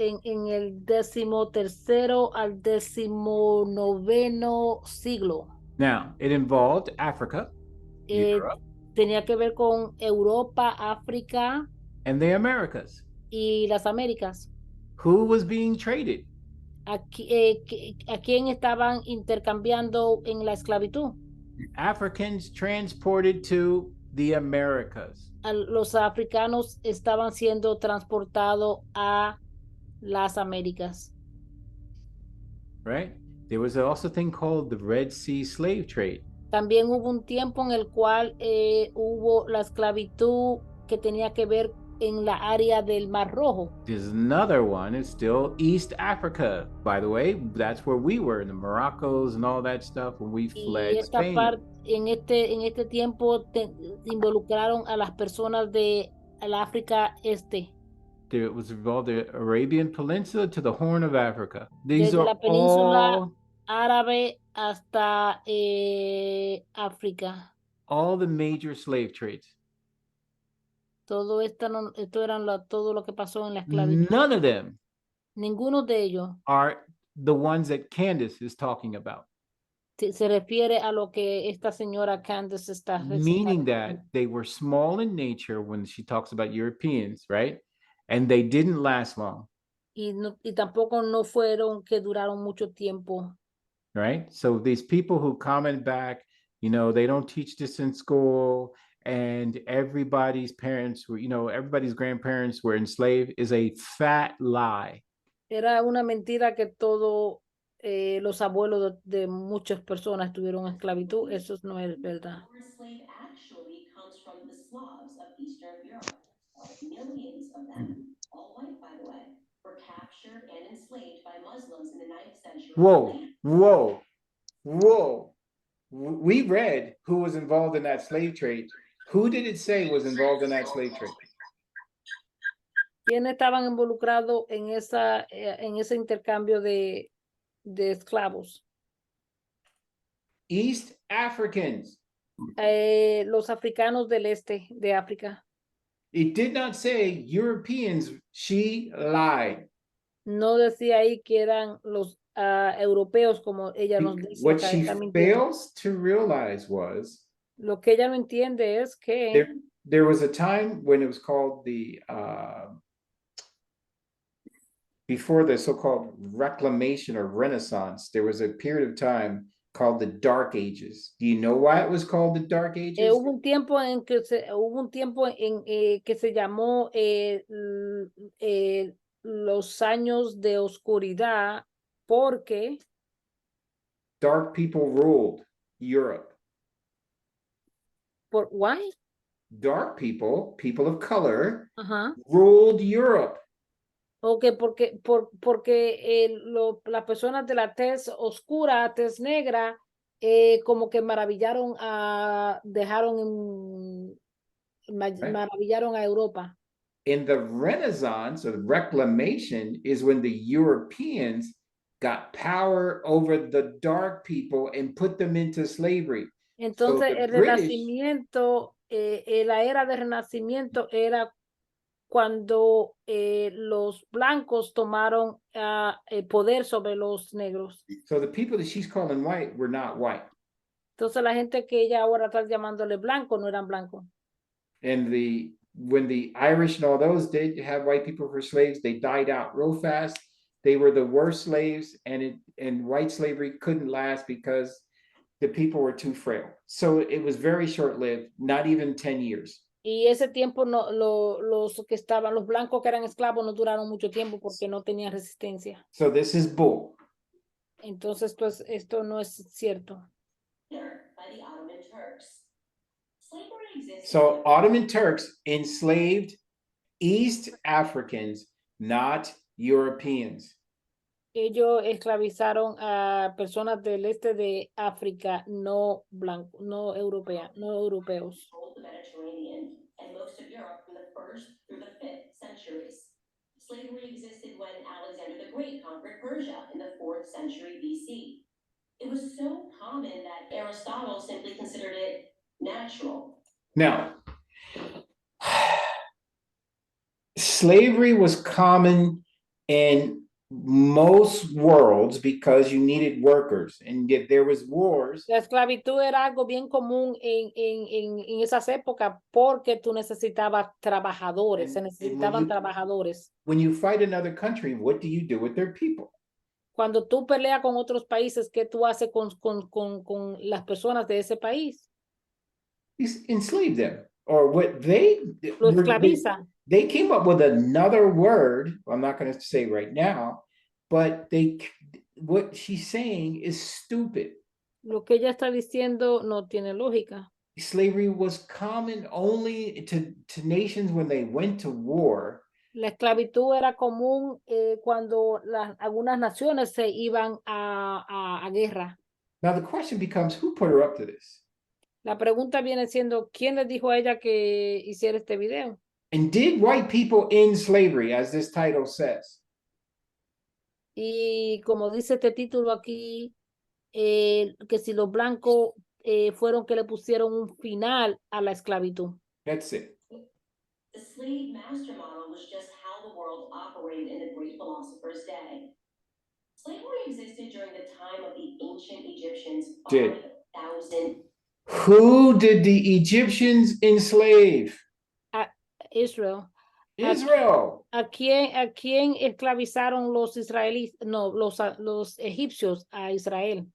13º al 19º siglo. Now, it involved Africa, Europe, tenía que ver con Europa, África, and the Americas. Y las Américas. Who was being traded? ¿A quién estaban intercambiando en la esclavitud? Africans transported to the Americas. Los africanos estaban siendo transportados a las Américas. Right? There was also a thing called the Red Sea slave trade. También hubo un tiempo en el cual hubo la esclavitud que tenía que ver en la área del Mar Rojo. There's another one. It's still East Africa, by the way. That's where we were, in the Moroccos and all that stuff when we fled Spain. En este tiempo involucraron a las personas de la África Este. It was involved the Arabian Peninsula to the Horn of Africa. These Desde are la península all árabe hasta África. All the major slave trades. Todo esto eran todo lo que pasó en la esclavitud. None of them Ninguno de ellos are the ones that Candace is talking about. se refiere a lo que esta señora Candace está Meaning that they were small in nature when she talks about Europeans, right? And they didn't last long. Y tampoco no fueron que duraron mucho tiempo. Right? So these people who comment back, you know, they don't teach this in school, and everybody's parents were, you know, everybody's grandparents were enslaved, is a fat lie. Era una mentira que todos los abuelos de muchas personas tuvieron esclavitud. Eso no es verdad. The word slave actually comes from the Slavs of Eastern Europe. Millions of them, all white by the way, were captured and enslaved by Muslims in the 9th century. Whoa. We read who was involved in that slave trade. Who did it say was involved in that slave trade? ¿Quiénes estaban involucrados en ese intercambio de esclavos? East Africans. Los africanos del este de África. It did not say Europeans. She lied. No decía ahí que eran los europeos, como ella nos dice. What she fails to realize was, lo que ella no entiende es que there was a time when it was called the before the so-called Reclamation or Renaissance, there was a period of time called the Dark Ages. Do you know why it was called the Dark Ages? Hubo un tiempo en que se llamó los años de oscuridad porque dark people ruled Europe. Why? Dark people of color, ruled Europe. Okay, porque las personas de la tez oscura, tez negra, como que maravillaron a Europa. In the Renaissance or the Reclamation is when the Europeans got power over the dark people and put them into slavery. Entonces, so el Renacimiento, la era del Renacimiento era cuando los blancos tomaron poder sobre los negros. So the people that she's calling white were not white. Entonces la gente que ella ahora está llamándole blanco no eran blancos. And when the Irish and all those did have white people for slaves, they died out real fast. They were the worst slaves, and white slavery couldn't last because the people were too frail. So it was very short-lived, not even 10 years. Y ese tiempo los blancos que eran esclavos no duraron mucho tiempo porque no tenían resistencia. So this is bull. Entonces, pues, esto no es cierto. By the Ottoman Turks. Slavery existed. So Ottoman Turks enslaved East Africans, not Europeans. Ellos esclavizaron a personas del este de África, no blancos, no europeos. The Mediterranean and most of Europe from the 1st through the 5th centuries. Slavery existed when Alexander the Great conquered Persia in the 4th century BC. It was so common that Aristotle simply considered it natural. Now, slavery was common in most worlds because you needed workers, and yet there was wars. La esclavitud era algo bien común en esas épocas porque tú necesitabas trabajadores, se necesitaban trabajadores. When you fight another country, what do you do with their people? Cuando tú peleas con otros países, ¿qué tú haces con las personas de ese país? You enslave them, or what they Lo esclavizan. They came up with another word. I'm not going to say right now, but what she's saying is stupid. Lo que ella está diciendo no tiene lógica. Slavery was common only to nations when they went to war. La esclavitud era común cuando algunas naciones se iban a guerra. Now the question becomes, who put her up to this? La pregunta viene siendo, ¿quién le dijo a ella que hiciera este video? And did white people end slavery, as this title says? Y como dice este título aquí, que si los blancos fueron que le pusieron un final a la esclavitud. That's it. The slave master model was just how the world operated in the great philosopher's day. Slavery existed during the time of the ancient Egyptians. 5,000. Who did the Egyptians enslave? Israel. Israel. ¿A quién esclavizaron los israelíes? No, los egipcios a Israel.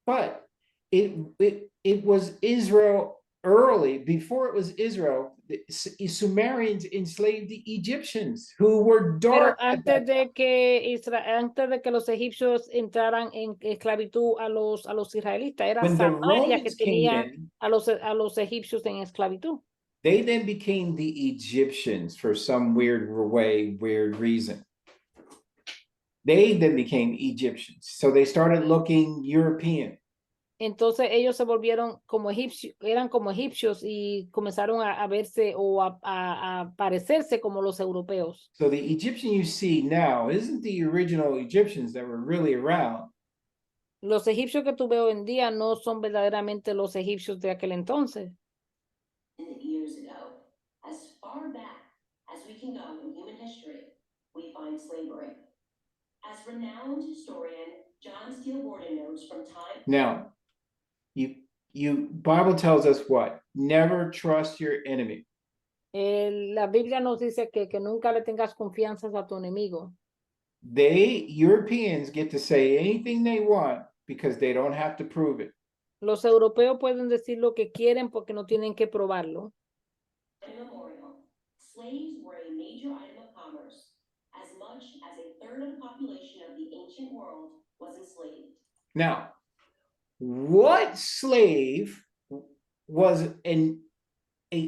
But it was Israel early. Before it was Israel, the Sumerians enslaved the Egyptians, who were dark. Pero antes de que los egipcios entraran en esclavitud a los israelitas, era Samaria que tenía a los egipcios en esclavitud. They then became the Egyptians for some weird reason. They then became Egyptians. So they started looking European. Entonces ellos se volvieron como egipcios, eran como egipcios y comenzaron a verse o a parecerse como los europeos. So the Egyptian you see now isn't the original Egyptians that were really around. Los egipcios que tú ves hoy en día no son verdaderamente los egipcios de aquel entonces. Years ago, as far back as we can go in human history, we find slavery. As renowned historian John Steele Gordon notes from time. Now, you Bible tells us what? Never trust your enemy. La Biblia nos dice que nunca le tengas confianza a tu enemigo. Europeans get to say anything they want because they don't have to prove it. Los europeos pueden decir lo que quieren porque no tienen que probarlo. Immemorial, slaves were a major item of commerce. As much as a third of the population of the ancient world was enslaved. Now, what slave was an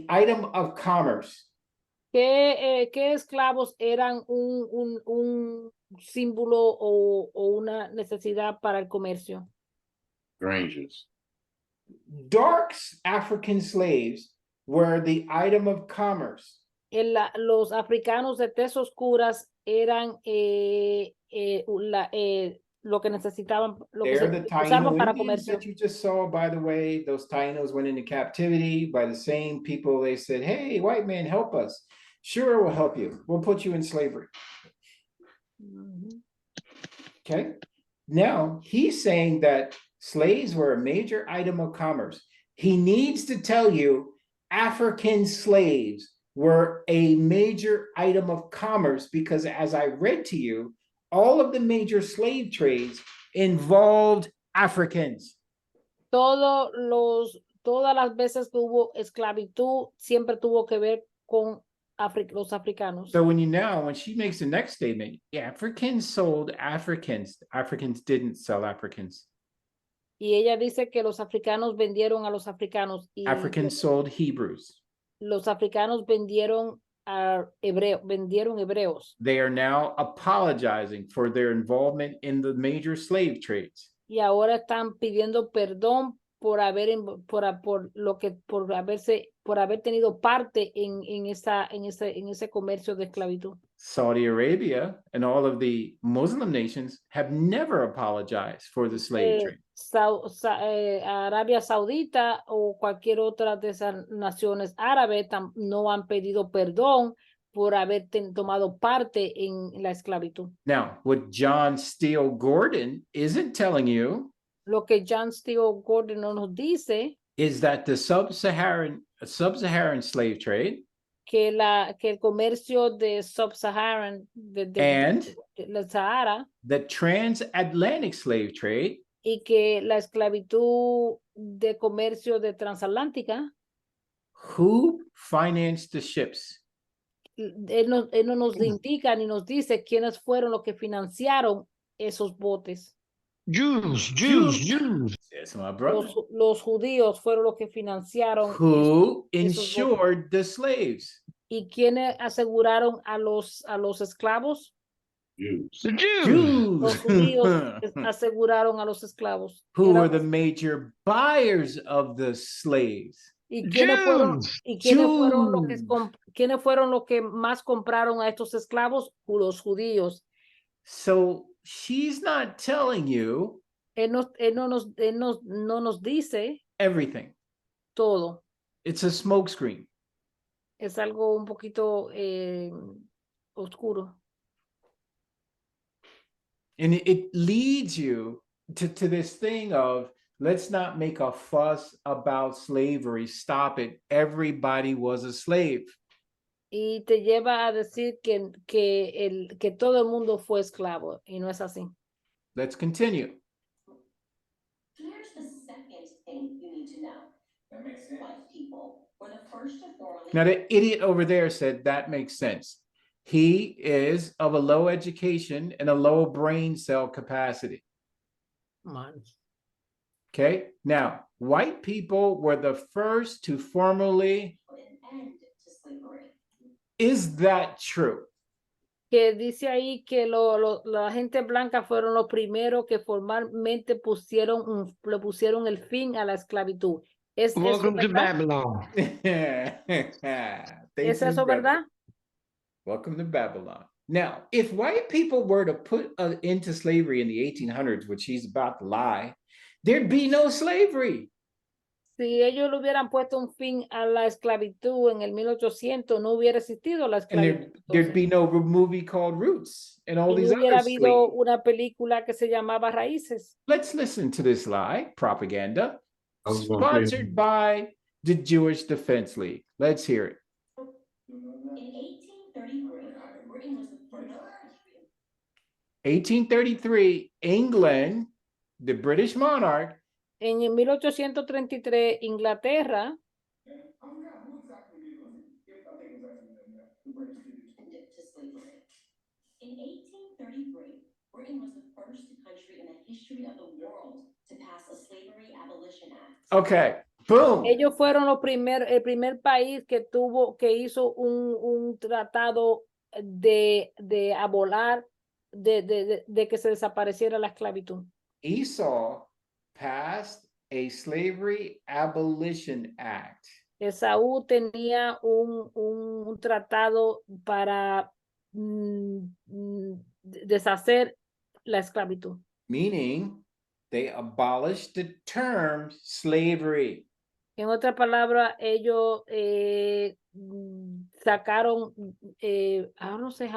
item of commerce? ¿Qué esclavos eran un símbolo o una necesidad para el comercio? Strangers. Dark African slaves were the item of commerce. Los africanos de tez oscuras eran lo que necesitaban, lo que se usaban para comercio. That you just saw, by the way, those Tainos went into captivity by the same people. They said, hey, white man, help us. Sure, we'll help you. We'll put you in slavery. Okay. Now, he's saying that slaves were a major item of commerce. He needs to tell you African slaves were a major item of commerce because, as I read to you, all of the major slave trades involved Africans. Todas las veces que hubo esclavitud siempre tuvo que ver con los africanos. So when she makes the next statement, Africans sold Africans. Africans didn't sell Africans. Y ella dice que los africanos vendieron a los africanos y Africans sold Hebrews. los africanos vendieron a hebreos. They are now apologizing for their involvement in the major slave trades. Y ahora están pidiendo perdón por haber tenido parte en ese comercio de esclavitud. Saudi Arabia and all of the Muslim nations have never apologized for the slave trade. Arabia Saudita o cualquier otra de esas naciones árabes no han pedido perdón por haber tomado parte en la esclavitud. Now, what John Steele Gordon isn't telling you Lo que John Steele Gordon no nos dice is that the sub-Saharan slave trade que el comercio de Sub-Saharan and la Sahara the transatlantic slave trade y que la esclavitud de comercio de transatlántica, who financed the ships? él no nos indica ni nos dice quiénes fueron los que financiaron esos botes. Jews. Yes, my brother. Los judíos fueron los que financiaron. Who esos insured the slaves? ¿Y quiénes aseguraron a los esclavos? Jews. The Jews. Jews. Los judíos aseguraron a los esclavos. Who were the major buyers of the slaves? ¿Y quiénes fueron, Jews. quiénes fueron los que más compraron a estos esclavos? Los judíos. So she's not telling you Él no nos dice everything. todo. It's a smokescreen. Es algo un poquito oscuro. And it leads you to this thing of, let's not make a fuss about slavery. Stop it. Everybody was a slave. Y te lleva a decir que todo el mundo fue esclavo. Y no es así. Let's continue. Here's the second thing you need to know. That makes sense. White people were the first to formally. Now, the idiot over there said that makes sense. He is of a low education and a low brain cell capacity. Man. Okay. Now, white people were the first to formally. Put an end to slavery. Is that true? Que dice ahí que la gente blanca fueron los primeros que formalmente le pusieron el fin a la esclavitud. ¿Es Welcome eso to verdad? Babylon. ¿Es eso verdad? Welcome to Babylon. Now, if white people were to put into slavery in the 1800s, which he's about to lie, there'd be no slavery. Si ellos le hubieran puesto un fin a la esclavitud en el 1800, no hubiera existido la And esclavitud. there'd be no movie called Roots and all Y these no hubiera other habido sweet. una película que se llamaba Raíces. Let's listen to this lie, propaganda, I was gonna say- sponsored by the Jewish Defense League. Let's hear it. In 1833, Britain was the first country. 1833, England, the British monarch, En el 1833, Inglaterra Ended to slavery. In 1833, Britain was the first country in the history of the world to pass a Slavery Abolition Act. okay, boom. ellos fueron el primer país que hizo un tratado de abolar, de que se desapareciera la esclavitud. Esau passed a Slavery Abolition Act. Esaú tenía un tratado para deshacer la esclavitud. Meaning they abolished the term slavery. En otra palabra, ellos sacaron, I don't say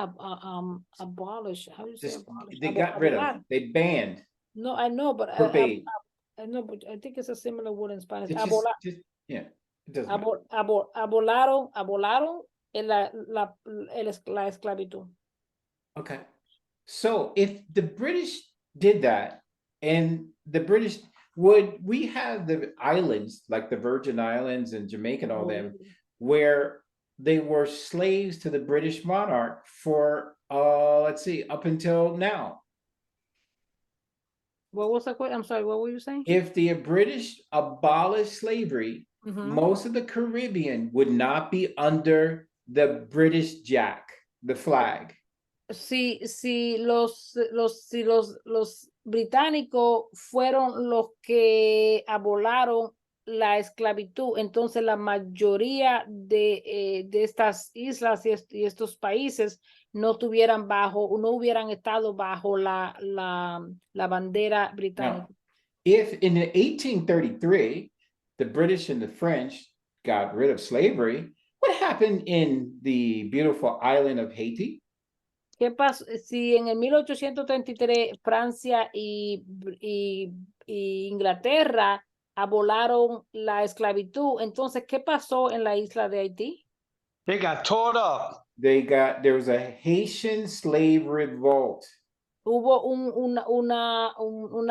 abolish. How do you say Just, abolish? they got rid of Abolar. it. They banned. No, I know, but Forbade. I know, but I think it's a similar word in Spanish. It's yeah, it doesn't matter. Abolaron la esclavitud. Okay. So if the British did that, and the British, would we have the islands like the Virgin Islands and Jamaica and all them, where they were slaves to the British monarch for let's see, up until now? What was the question? I'm sorry, what were you saying? If the British abolished slavery, most of the Caribbean would not be under the British Jack, the flag. Si los británicos fueron los que abolaron la esclavitud, entonces la mayoría de estas islas y estos países no hubieran estado bajo la bandera británica. Now, if in 1833, the British and the French got rid of slavery, what happened in the beautiful island of Haiti? ¿Qué pasó si en el 1833 Francia y Inglaterra abolaron la esclavitud? Entonces, ¿qué pasó en la isla de Haití? They got tore up. There was a Haitian slave revolt. Hubo una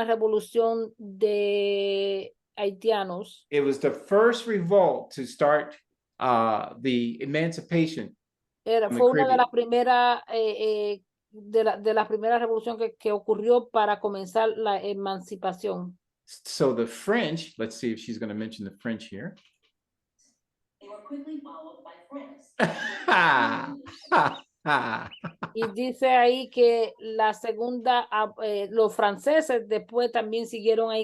revolución de haitianos. It was the first revolt to start the emancipation. Fue una de las primeras de la primera revolución que ocurrió para comenzar la emancipación. So the French, let's see if she's going to mention the French here. They were quickly followed by France. Y dice ahí que la segunda, los franceses después también siguieron a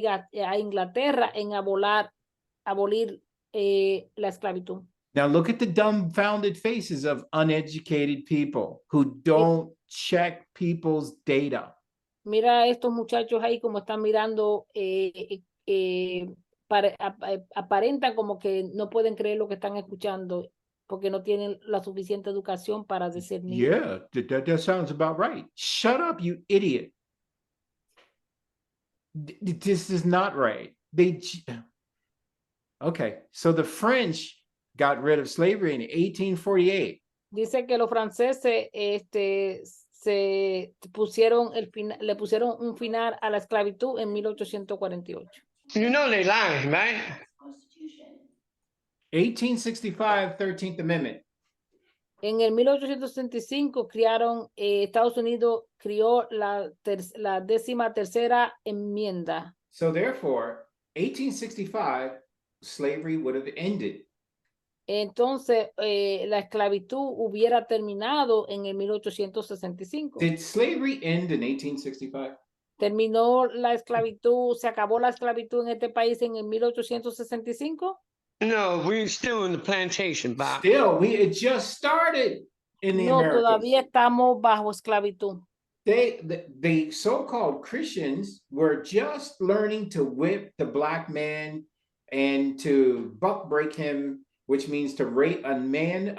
Inglaterra en abolir la esclavitud. Now look at the dumbfounded faces of uneducated people who don't check people's data. Mira a estos muchachos ahí como están mirando, aparentan como que no pueden creer lo que están escuchando porque no tienen la suficiente educación para discernir. Yeah, that sounds about right. Shut up, you idiot. This is not right. Okay, so the French got rid of slavery in 1848. Dice que los franceses le pusieron un final a la esclavitud en 1848. You know they lying, right? 1865, 13th Amendment. En el 1865 Estados Unidos crió la 13ª enmienda. So therefore, 1865, slavery would have ended. Entonces, la esclavitud hubiera terminado en el 1865. Did slavery end in 1865? ¿Terminó la esclavitud, se acabó la esclavitud en este país en el 1865? No, we're still in the plantation, Bob. Still, it just started in the No, Americas. todavía estamos bajo esclavitud. The so-called Christians were just learning to whip the black man and to buck break him, which means to rape a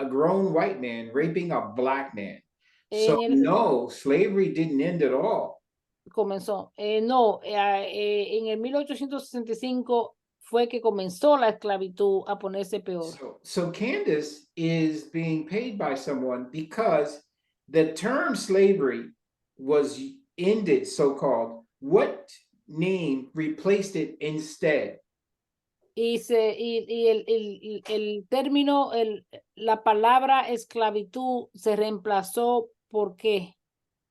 grown white man, raping a black man. So no, slavery didn't end at all. Comenzó. No, en el 1865 fue que comenzó la esclavitud a ponerse peor. So Candace is being paid by someone because the term slavery was ended, so-called. What name replaced it instead? Y el término, la palabra esclavitud se reemplazó ¿por qué?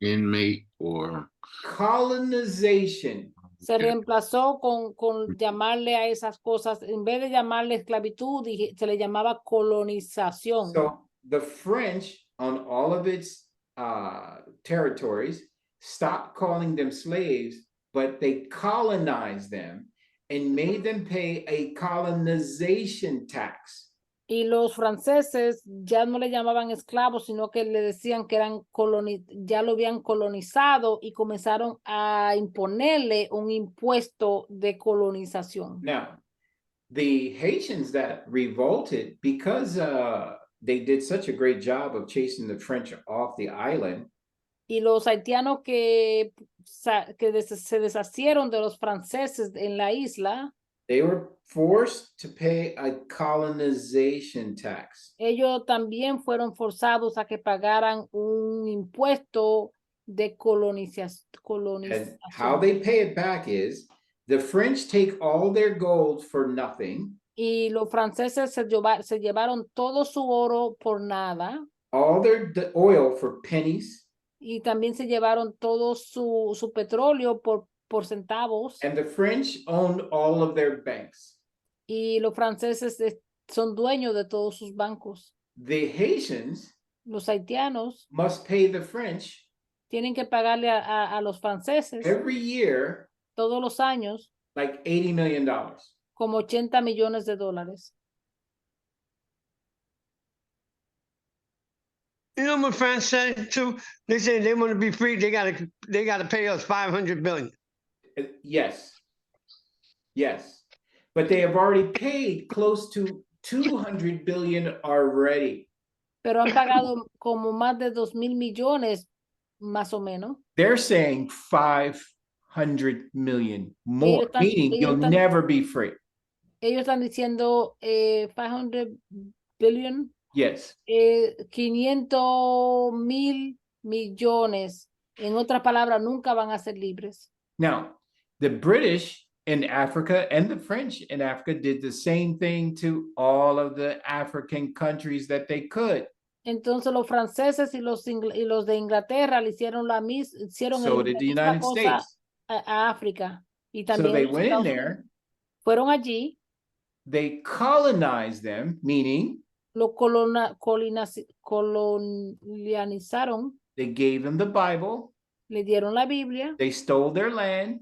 Inmate or colonization. Se reemplazó con llamarle a esas cosas, en vez de llamarle esclavitud, se le llamaba colonización. So the French on all of its territories stopped calling them slaves, but they colonized them and made them pay a colonization tax. Y los franceses ya no le llamaban esclavos, sino que le decían que ya lo habían colonizado y comenzaron a imponerle un impuesto de colonización. Now, the Haitians that revolted, because they did such a great job of chasing the French off the island. Y los haitianos que se deshacieron de los franceses en la isla, they were forced to pay a colonization tax. Ellos también fueron forzados a que pagaran un impuesto de colonización. And how they pay it back is the French take all their gold for nothing. Y los franceses se llevaron todo su oro por nada. All their oil for pennies. Y también se llevaron todo su petróleo por por centavos. And the French owned all of their banks. Y los franceses son dueños de todos sus bancos. The Haitians Los haitianos must pay the French tienen que pagarle a los franceses every year todos los años like $80 million. como 80 millones de dólares. You know what France said too? They say they want to be free. They gotta pay us $500 billion. Yes. Yes. But they have already paid close to 200 billion already. Pero han pagado como más de 2,000 millones, más o menos. They're saying 500 million more, meaning you'll están, never be free. Ellos están diciendo 500 billion. Yes. 500,000 millones. En otras palabras, nunca van a ser libres. Now, the British in Africa and the French in Africa did the same thing to all of the African countries that they could. Entonces los franceses y los de Inglaterra le hicieron la misma, So did the United cosa States. a África. Y So también they los went in Estados there, Unidos. Fueron allí, they colonized them, meaning lo colonizaron, they gave them the Bible, le dieron la Biblia, they stole their land,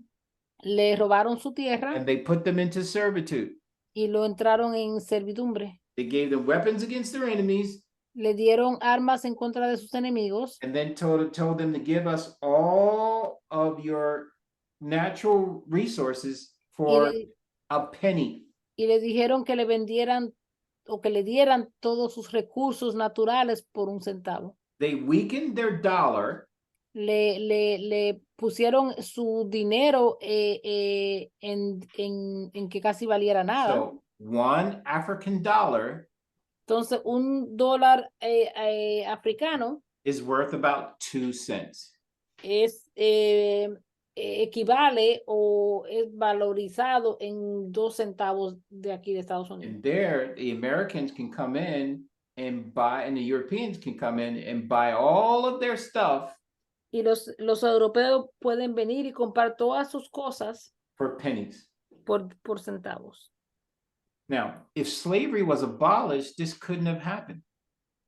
le robaron su tierra and they put them into servitude. y lo entraron en servidumbre. They gave them weapons against their enemies, Le dieron armas en contra de sus enemigos and then told them to give us all of your natural resources for a penny. y le dijeron que le vendieran o que le dieran todos sus recursos naturales por un centavo. They weakened their dollar. Le pusieron su dinero en que casi valiera nada. So one African dollar Entonces, un dólar africano is worth about 2 cents. equivale o es valorizado en 2 centavos de aquí de Estados Unidos. And there, the Americans can come in and buy, and the Europeans can come in and buy all of their stuff Y los europeos pueden venir y comprar todas sus cosas for pennies. por centavos. Now, if slavery was abolished, this couldn't have happened.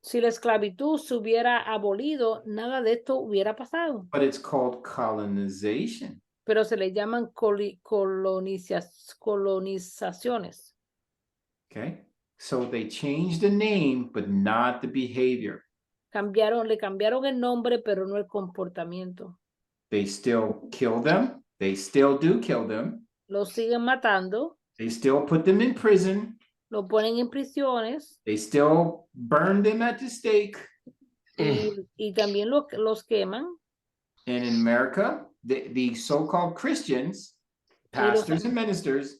Si la esclavitud se hubiera abolido, nada de esto hubiera pasado. But it's called colonization. Pero se le llaman colonizaciones. Okay, so they changed the name, but not the behavior. Le cambiaron el nombre, pero no el comportamiento. They still kill them. They still do kill them. Los siguen matando. They still put them in prison. Lo ponen en prisiones. They still burn them at the stake. Y también los queman. And in America, the so-called Christians, pastors and ministers,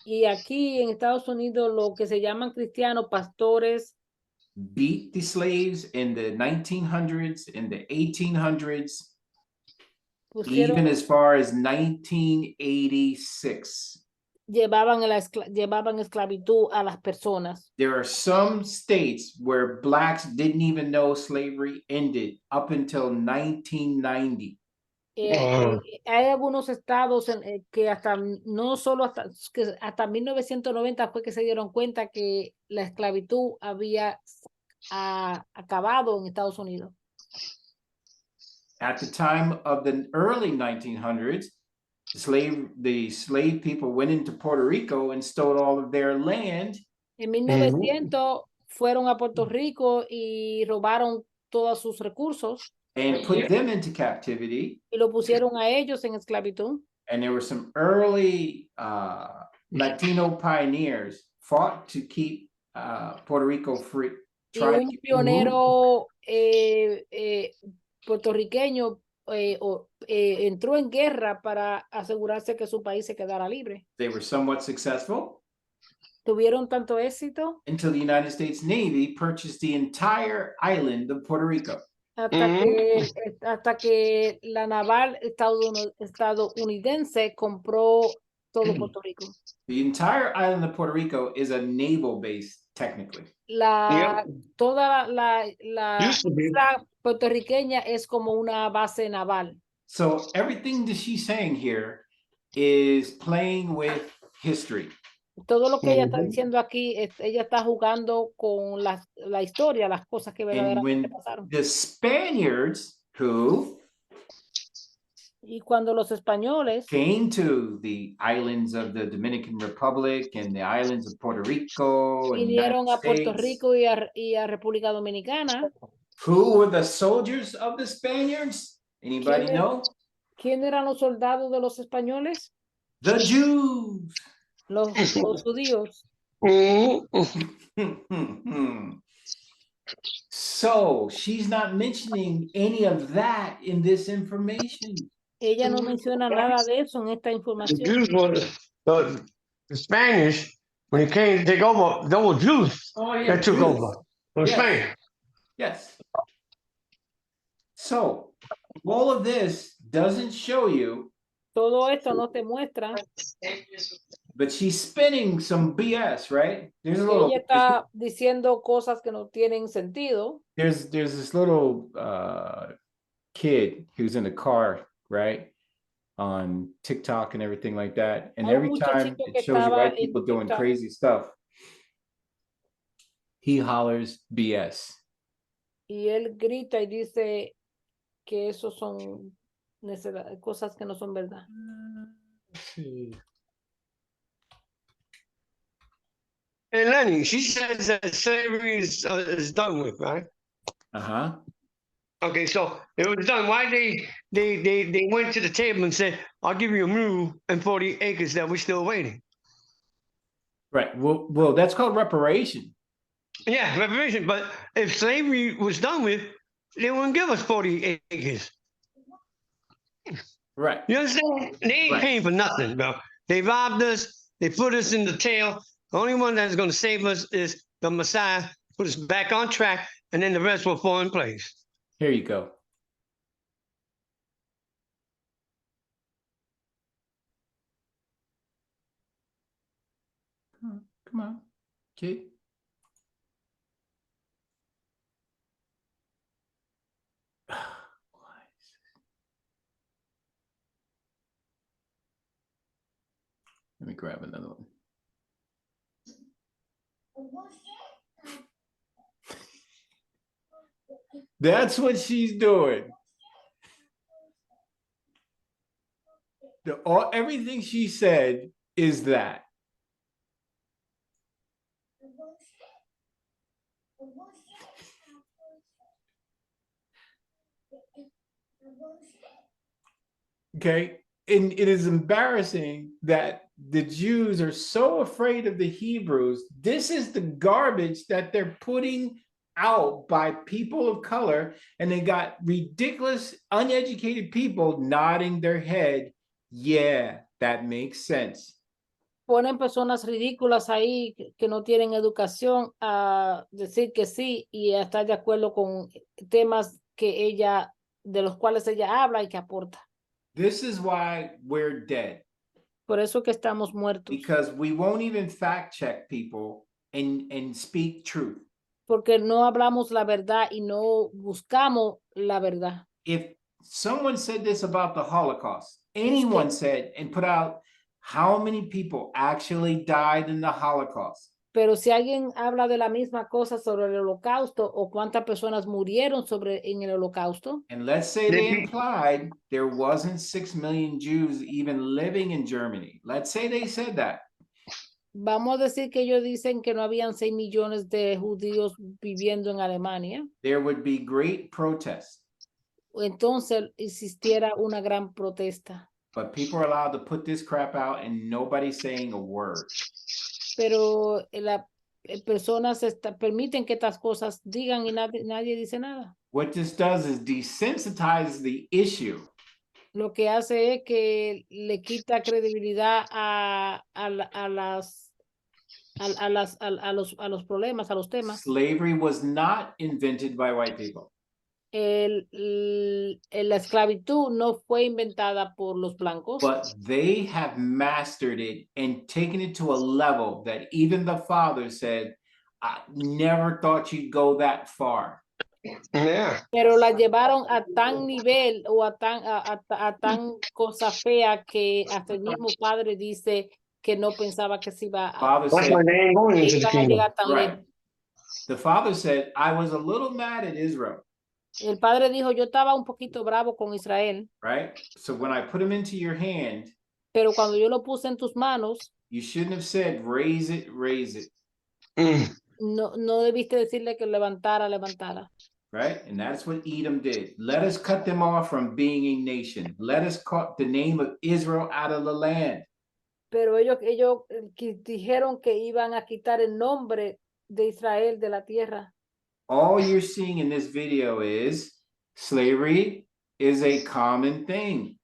y aquí en Estados Unidos, lo que se llaman cristianos, pastores, beat the slaves in the 1900s, in the 1800s, even as far as 1986. Llevaban esclavitud a las personas. There are some states where blacks didn't even know slavery ended up until 1990. Hay algunos estados que hasta 1990 fue que se dieron cuenta que la esclavitud había acabado en Estados Unidos. At the time of the early 1900s, the slave people went into Puerto Rico and stole all of their land. En 1900 fueron a Puerto Rico y robaron todos sus recursos. And put them into captivity. Y lo pusieron a ellos en esclavitud. And there were some early Latino pioneers fought to keep Puerto Rico free. Y un pionero puertorriqueño entró en guerra para asegurarse que su país se quedara libre. They were somewhat successful. Tuvieron tanto éxito. Until the United States Navy purchased the entire island of Puerto Rico. Hasta que la naval estadounidense compró todo Puerto Rico. The entire island of Puerto Rico is a naval base, technically. Toda la isla puertorriqueña es como una base naval. So everything that she's saying here is playing with history. Todo lo que ella está diciendo aquí, ella está jugando con la historia, las cosas que And verdaderamente when pasaron. the Spaniards who Y cuando los españoles came to the islands of the Dominican Republic and the islands of Puerto Rico and the United vinieron a Puerto States, Rico y a República Dominicana, who were the soldiers of the Spaniards? Anybody ¿Quién know? ¿quién eran los soldados de los españoles? The Jews. Los judíos. So she's not mentioning any of that in this information. Ella no menciona nada de eso en esta The información. Jews were the Spanish, when they came to take over, they were Jews that took Jews. over from Yes. Spain. Yes. So all of this doesn't show you, Todo esto no te muestra. but she's spinning some BS, right? There's a little, Ella está diciendo cosas que no tienen sentido. there's this little kid who's in a car, right? On TikTok and everything like that. And Hay un every time muchachito it que shows you estaba white en people doing TikTok. crazy stuff, he hollers BS. Y él grita y dice que eso son cosas que no son verdad. And Lenny, she says that slavery is done with, right? Uh-huh. Okay, so it was done. Why they went to the table and said, "I'll give you a mule and 40 acres that we're still waiting." Right. Well, that's called reparation. Yeah, reparation. But if slavery was done with, they wouldn't give us 40 acres. Right. You understand? They ain't Right. paying for nothing, bro. They robbed us. They put us in the tail. The only one that's going to save us is the Messiah. Put us back on track, and then the rest will fall in place. Here you go. Come on, kid. Let me grab another one. That's what she's doing. Everything she said is that. Okay, and it is embarrassing that the Jews are so afraid of the Hebrews. This is the garbage that they're putting out by people of color, and they got ridiculous, uneducated people nodding their head. Yeah, that makes sense. Ponen personas ridículas ahí que no tienen educación a decir que sí y a estar de acuerdo con temas que de los cuales ella habla y que aporta. This is why we're dead. Por eso que estamos muertos. Because we won't even fact check people and speak truth. Porque no hablamos la verdad y no buscamos la verdad. If someone said this about the Holocaust, anyone said and put out how many people actually died in the Holocaust. Pero si alguien habla de la misma cosa sobre el holocausto o cuántas personas murieron en el holocausto. And let's say they implied there wasn't 6 million Jews even living in Germany. Let's say they said that. Vamos a decir que ellos dicen que no habían 6 millones de judíos viviendo en Alemania. There would be great protest. Entonces existiera una gran protesta. But people are allowed to put this crap out and nobody's saying a word. Pero las personas permiten que estas cosas digan y nadie dice nada. What this does is desensitize the issue. Lo que hace es que le quita credibilidad a los problemas, a los temas. Slavery was not invented by white people. La esclavitud no fue inventada por los blancos. But they have mastered it and taken it to a level that even the father said, I never thought you'd go that far. Yeah. Pero la llevaron a tan nivel o a tan cosa fea que hasta el mismo padre dice que no pensaba que se iba Father That's said, why they ain't going que into the iban a kingdom. llegar tan right. lejos. The father said, I was a little mad at Israel, El padre dijo, yo estaba un poquito bravo con Israel, right? So when I put him into your hand, pero cuando yo lo puse en tus manos, you shouldn't have said, raise it, raise it, no debiste decirle que levantara. right? And that's what Edom did. Let us cut them off from being a nation. Let us cut the name of Israel out of the land. Pero ellos dijeron que iban a quitar el nombre de Israel de la tierra. All you're seeing in this video is slavery is a common thing.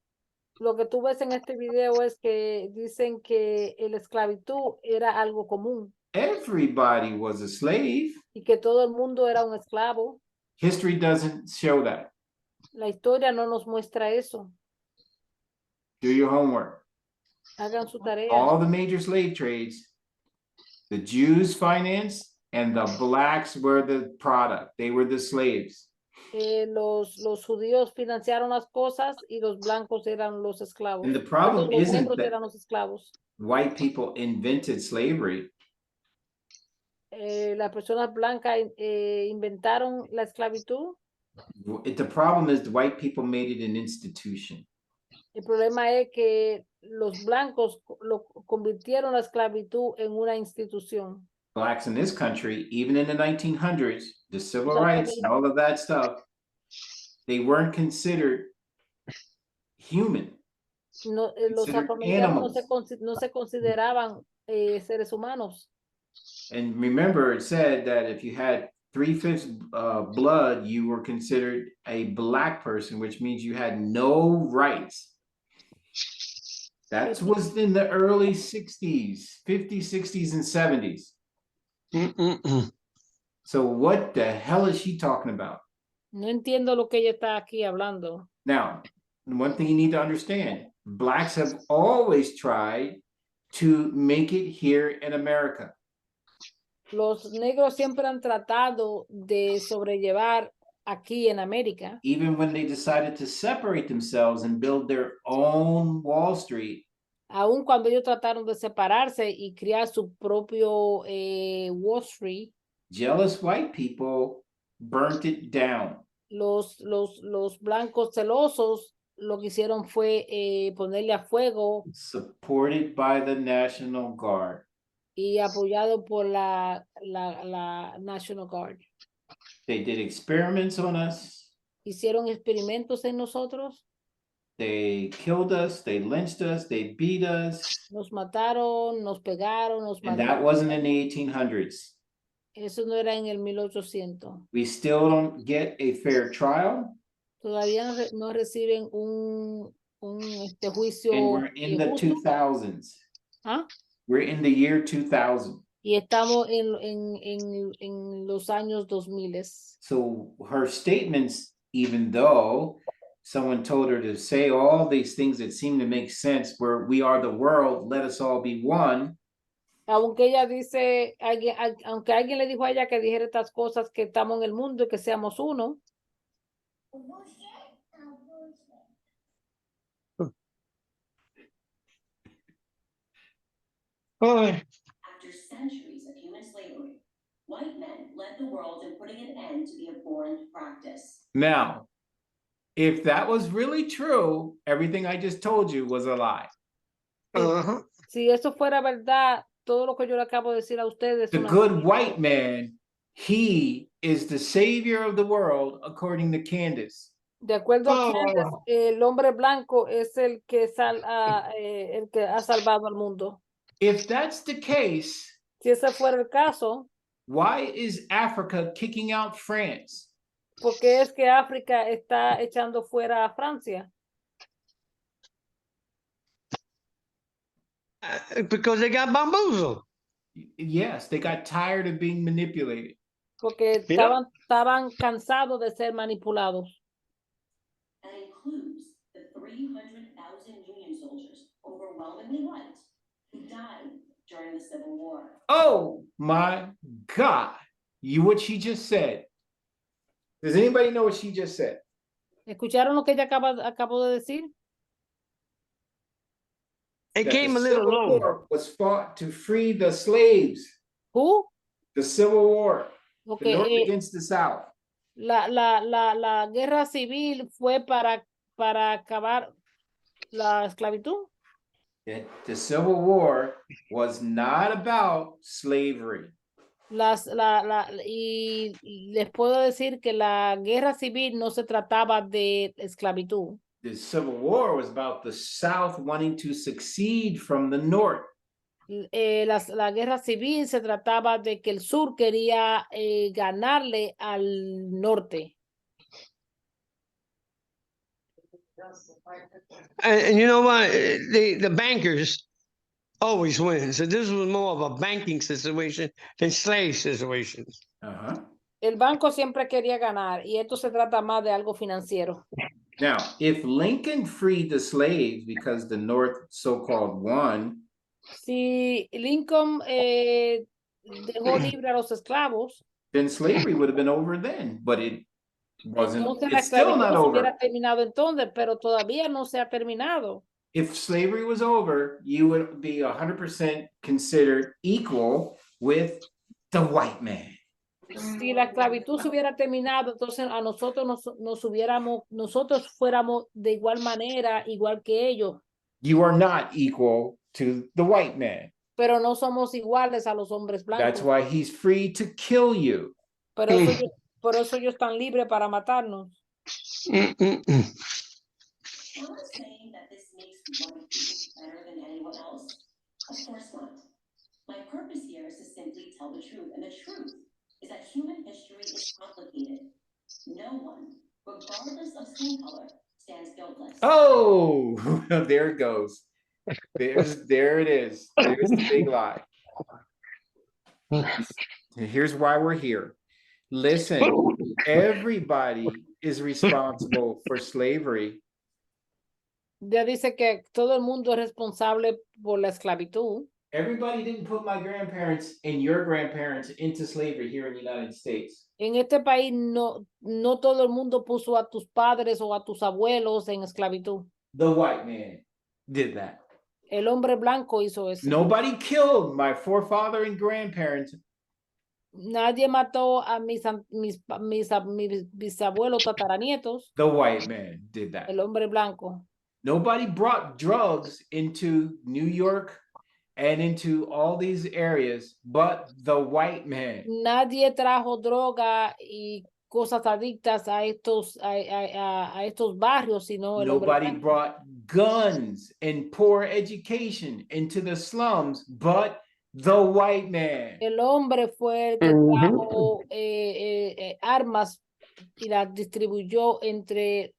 Lo que tú ves en este video es que dicen que la esclavitud era algo común Everybody was a slave. y que todo el mundo era un esclavo. History doesn't show that. La historia no nos muestra eso. Do your homework. Hagan su tarea. All the major slave trades, the Jews financed and the blacks were the product. They were the slaves. Los judíos financiaron las cosas y los blancos eran los esclavos. And the problem Los isn't negros that eran los esclavos. white people invented slavery. Las personas blancas inventaron la esclavitud. The problem is the white people made it an institution. El problema es que los blancos lo convirtieron la esclavitud en una institución. Blacks in this country, even in the 1900s, the civil rights and all of that stuff, they weren't considered human. No, los afroamericanos no se consideraban seres humanos. And remember, it said that if you had 3/5 blood, you were considered a black person, which means you had no rights. That was in the early 60s, 50s, 60s, and 70s. So what the hell is she talking about? No entiendo lo que ella está aquí hablando. Now, one thing you need to understand, blacks have always tried to make it here in America. Los negros siempre han tratado de sobrellevar aquí en América. Even when they decided to separate themselves and build their own Wall Street. Aun cuando ellos trataron de separarse y crear su propio Wall Street. Jealous white people burnt it down. Los blancos celosos lo que hicieron fue ponerle a fuego. Supported by the National Guard. Y apoyado por la National Guard. They did experiments on us. Hicieron experimentos en nosotros. They killed us, they lynched us, they beat us. Nos mataron, nos pegaron, nos And that wasn't in the 1800s. Eso no era en el 1800. We still don't get a fair trial. Todavía no reciben un juicio. And we're in the 2000s. ¿Ah? We're in the year 2000. Y estamos en los años 2000. So her statements, even though someone told her to say all these things that seem to make sense, where we are the world, let us all be one. Aunque ella dice, aunque alguien le dijo a ella que dijera estas cosas, que estamos en el mundo y que seamos uno. After centuries of human slavery, white men led the world in putting an end to the abhorrent practice. Now, if that was really true, everything I just told you was a lie. Si eso fuera verdad, todo lo que yo le acabo de decir a ustedes. The good white man, he is the savior of the world, according to Candace. De acuerdo a Candace, el hombre blanco es el que ha salvado al mundo. If that's the case, si ese fuera el caso, why is Africa kicking out France? ¿Por qué es que África está echando fuera a Francia? Because they got bamboozled. Yes, they got tired of being manipulated. Porque estaban cansados de ser manipulados. That includes the 300,000 Union soldiers, overwhelmingly white, who died during the Civil War. Oh my God! What she just said. Does anybody know what she just said? ¿Escucharon lo que ella acabó de decir? It That came the a little Civil long. War was fought to free the slaves. Who? The Civil War. Okay, The North against the South. La guerra civil fue para acabar la esclavitud. The Civil War was not about slavery. Y les puedo decir que la guerra civil no se trataba de esclavitud. The Civil War was about the South wanting to succeed from the North. La guerra civil se trataba de que el sur quería ganarle al norte. And you know what? The bankers always win. So this was more of a banking situation than slave situation. El banco siempre quería ganar y esto se trata más de algo financiero. Now, if Lincoln freed the slaves because the North so-called won, si Lincoln dejó libre a los esclavos, then slavery would have been over then, but it wasn't. Entonces la It's still not esclavitud se hubiera over. terminado entonces, pero todavía no se ha terminado. If slavery was over, you would be 100% considered equal with the white man. Si la esclavitud se hubiera terminado, entonces a nosotros nosotros fuéramos de igual manera, igual que ellos. You are not equal to the white man. Pero no somos iguales a los hombres blancos. That's why he's free to kill you. Por eso ellos están libres para matarnos. I'm not saying that this makes white people better than anyone else. Of course not. My purpose here is to simply tell the truth, and the truth is that human history is complicated. No one, regardless of skin color, stands guiltless. Oh, there it goes. There it is. There's the big lie. Here's why we're here. Listen, everybody is responsible for slavery. Ya dice que todo el mundo es responsable por la esclavitud. Everybody didn't put my grandparents and your grandparents into slavery here in the United States. En este país no todo el mundo puso a tus padres o a tus abuelos en esclavitud. The white man did that. El hombre blanco hizo eso. Nobody killed my forefather and grandparents. Nadie mató a mis bisabuelos tataranietos. The white man did that. El hombre blanco. Nobody brought drugs into New York and into all these areas but the white man. Nadie trajo droga y cosas adictas a estos barrios, sino el hombre Nobody blanco. brought guns and poor education into the slums but the white man. El hombre fue el que trajo armas y las distribuyó entre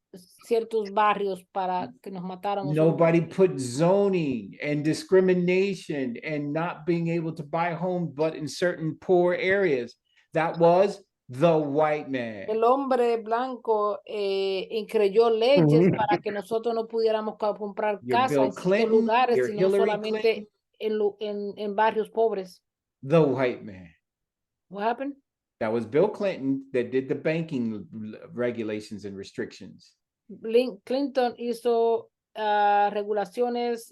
ciertos barrios para que nos matáramos. Nobody put zoning and discrimination and not being able to buy homes but in certain poor areas. That was the white man. El hombre blanco increyó leyes para que nosotros no pudiéramos comprar casas en ciertos lugares, sino solamente en barrios pobres. The white man. What happened? That was Bill Clinton that did the banking regulations and restrictions. Clinton hizo regulaciones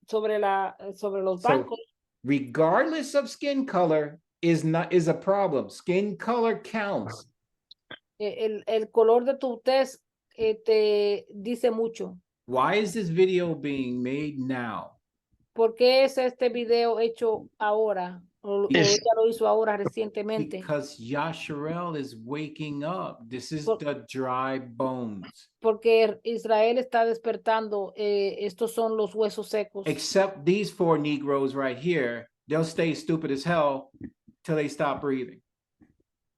sobre los bancos. Regardless of skin color is a problem. Skin color counts. El color de tu tez te dice mucho. Why is this video being made now? ¿Por qué es este video hecho ahora? O ella lo hizo ahora recientemente. Because Yasharel is waking up. This is the dry bones. Porque Israel está despertando. Estos son los huesos secos. Except these 4 Negroes right here, they'll stay stupid as hell till they stop breathing.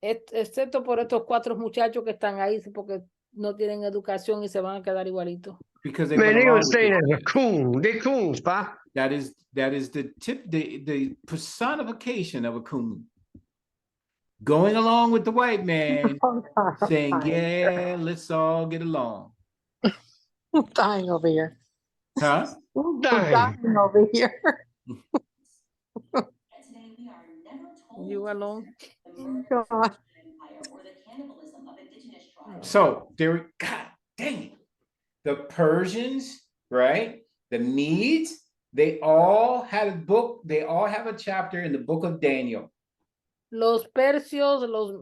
Excepto por estos 4 muchachos que están ahí porque no tienen educación y se van a quedar igualitos. Because Man, they gonna say that's a coon. They coons, pa. That is the personification of a coon. Going along with the white man, saying, yeah, let's all get along. I'm dying over here. Huh? I'm dying over here. You alone? God. Or the cannibalism So there, God dang it. The Persians, right? The Medes, they all had a book, they all have a chapter in the book of Daniel. Los persios, los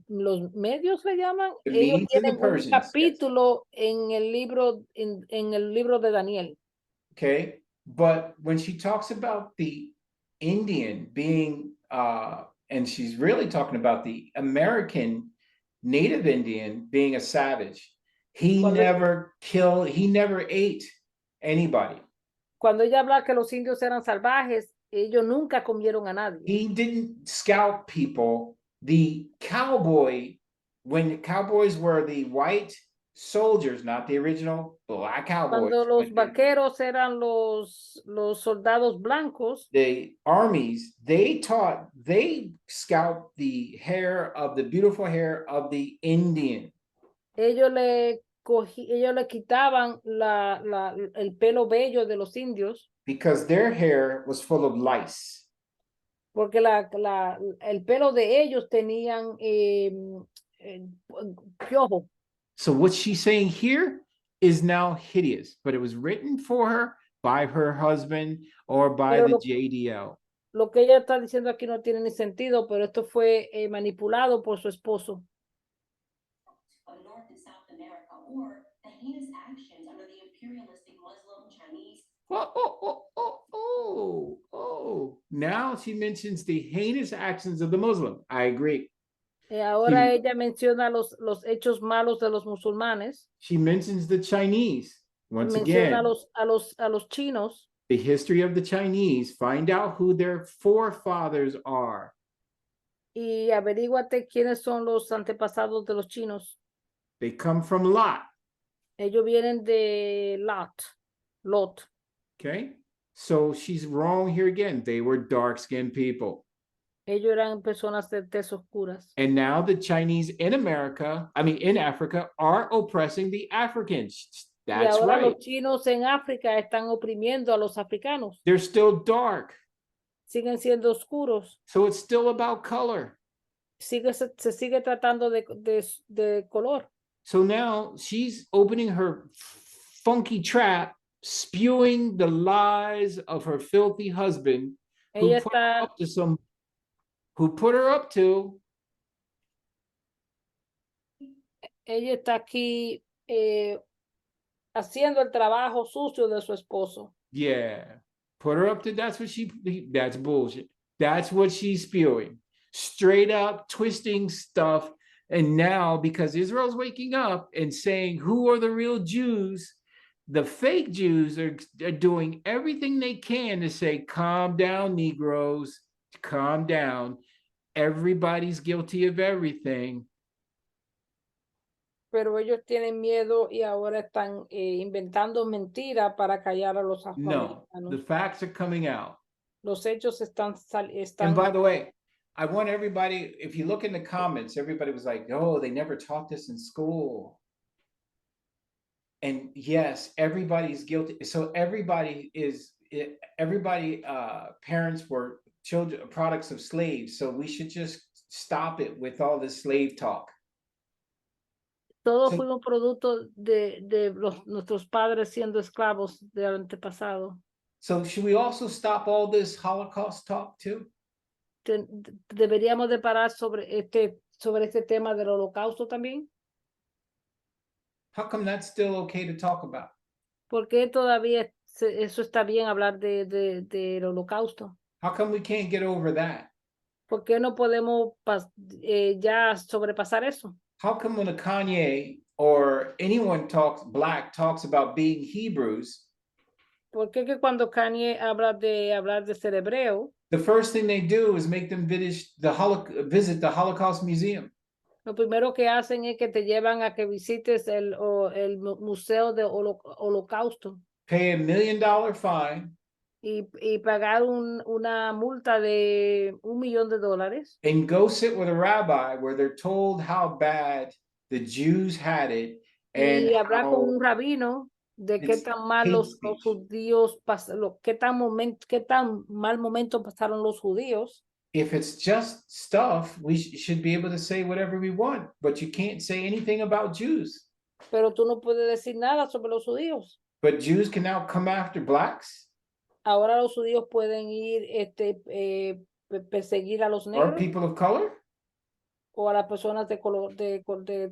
medios le llaman, The ellos Medes and the tienen un Persians, yes. capítulo en el libro de Daniel. Okay, but when she talks about the Indian being, and she's really talking about the American native Indian being a savage, he never ate anybody. Cuando ella habla que los indios eran salvajes, ellos nunca comieron a nadie. He didn't scalp people. The cowboy, when the cowboys were the white soldiers, not the original black cowboys. Cuando los vaqueros eran los soldados blancos, the armies, they scalped the beautiful hair of the Indian. ellos le quitaban el pelo bello de los indios. Because their hair was full of lice. Porque el pelo de ellos tenían piojo. So what she's saying here is now hideous, but it was written for her by her husband or by the JDL. Lo que ella está diciendo aquí no tiene ni sentido, pero esto fue manipulado por su esposo. North and South America, or the heinous actions under the imperialistic Muslim Chinese. Now she mentions the heinous actions of the Muslim. I agree. Ahora ella menciona los hechos malos de los musulmanes. She mentions the Chinese. Once menciona again, a los chinos. The history of the Chinese, find out who their forefathers are. Y averíguate quiénes son los antepasados de los chinos. They come from Lot. Ellos vienen de Lot. Okay, so she's wrong here again. They were dark-skinned people. Ellos eran personas de tez oscuras. And now the Chinese in Africa are oppressing the Africans. That's y ahora right. Los chinos en África están oprimiendo a los africanos. They're still dark. Siguen siendo oscuros. So it's still about color. Se sigue tratando de color. So now she's opening her funky trap, spewing the lies of her filthy husband, who put her up to. Ella está aquí haciendo el trabajo sucio de su esposo. Yeah, put her up to, that's bullshit. That's what she's spewing. Straight up twisting stuff. And now, because Israel's waking up and saying, who are the real Jews? The fake Jews are doing everything they can to say, calm down, Negroes, calm down. Everybody's guilty of everything. Pero ellos tienen miedo y ahora están inventando mentiras para callar a los afroamericanos. No, the facts are coming out. Los hechos están. And by the way, I want everybody, if you look in the comments, everybody was like, oh, they never taught this in school. And yes, everybody's guilty. So parents were children, products of slaves. So we should just stop it with all this slave talk. Todos fuimos producto de nuestros padres siendo esclavos del antepasado. So should we also stop all this Holocaust talk too? Deberíamos de parar sobre este tema del holocausto también. How come that's still okay to talk about? ¿Por qué todavía eso está bien hablar del holocausto? How come we can't get over that? ¿Por qué no podemos ya sobrepasar eso? How come when a Kanye or anyone talks about being Hebrews, ¿por qué que cuando Kanye hablar de ser hebreo, the first thing they do is make them visit the Holocaust Museum? Lo primero que hacen es que te llevan a que visites el museo de holocausto. Pay $1 million fine. Y pagar una multa de $1 millón. And go sit with a rabbi where they're told how bad the Jews had it. And y hablar con un rabino de qué tan mal los judíos qué tan mal momento pasaron los judíos. if it's just stuff, we should be able to say whatever we want, but you can't say anything about Jews. Pero tú no puedes decir nada sobre los judíos. But Jews can now come after blacks. Ahora los judíos pueden ir perseguir a los Or negros people of color. o a las personas de color de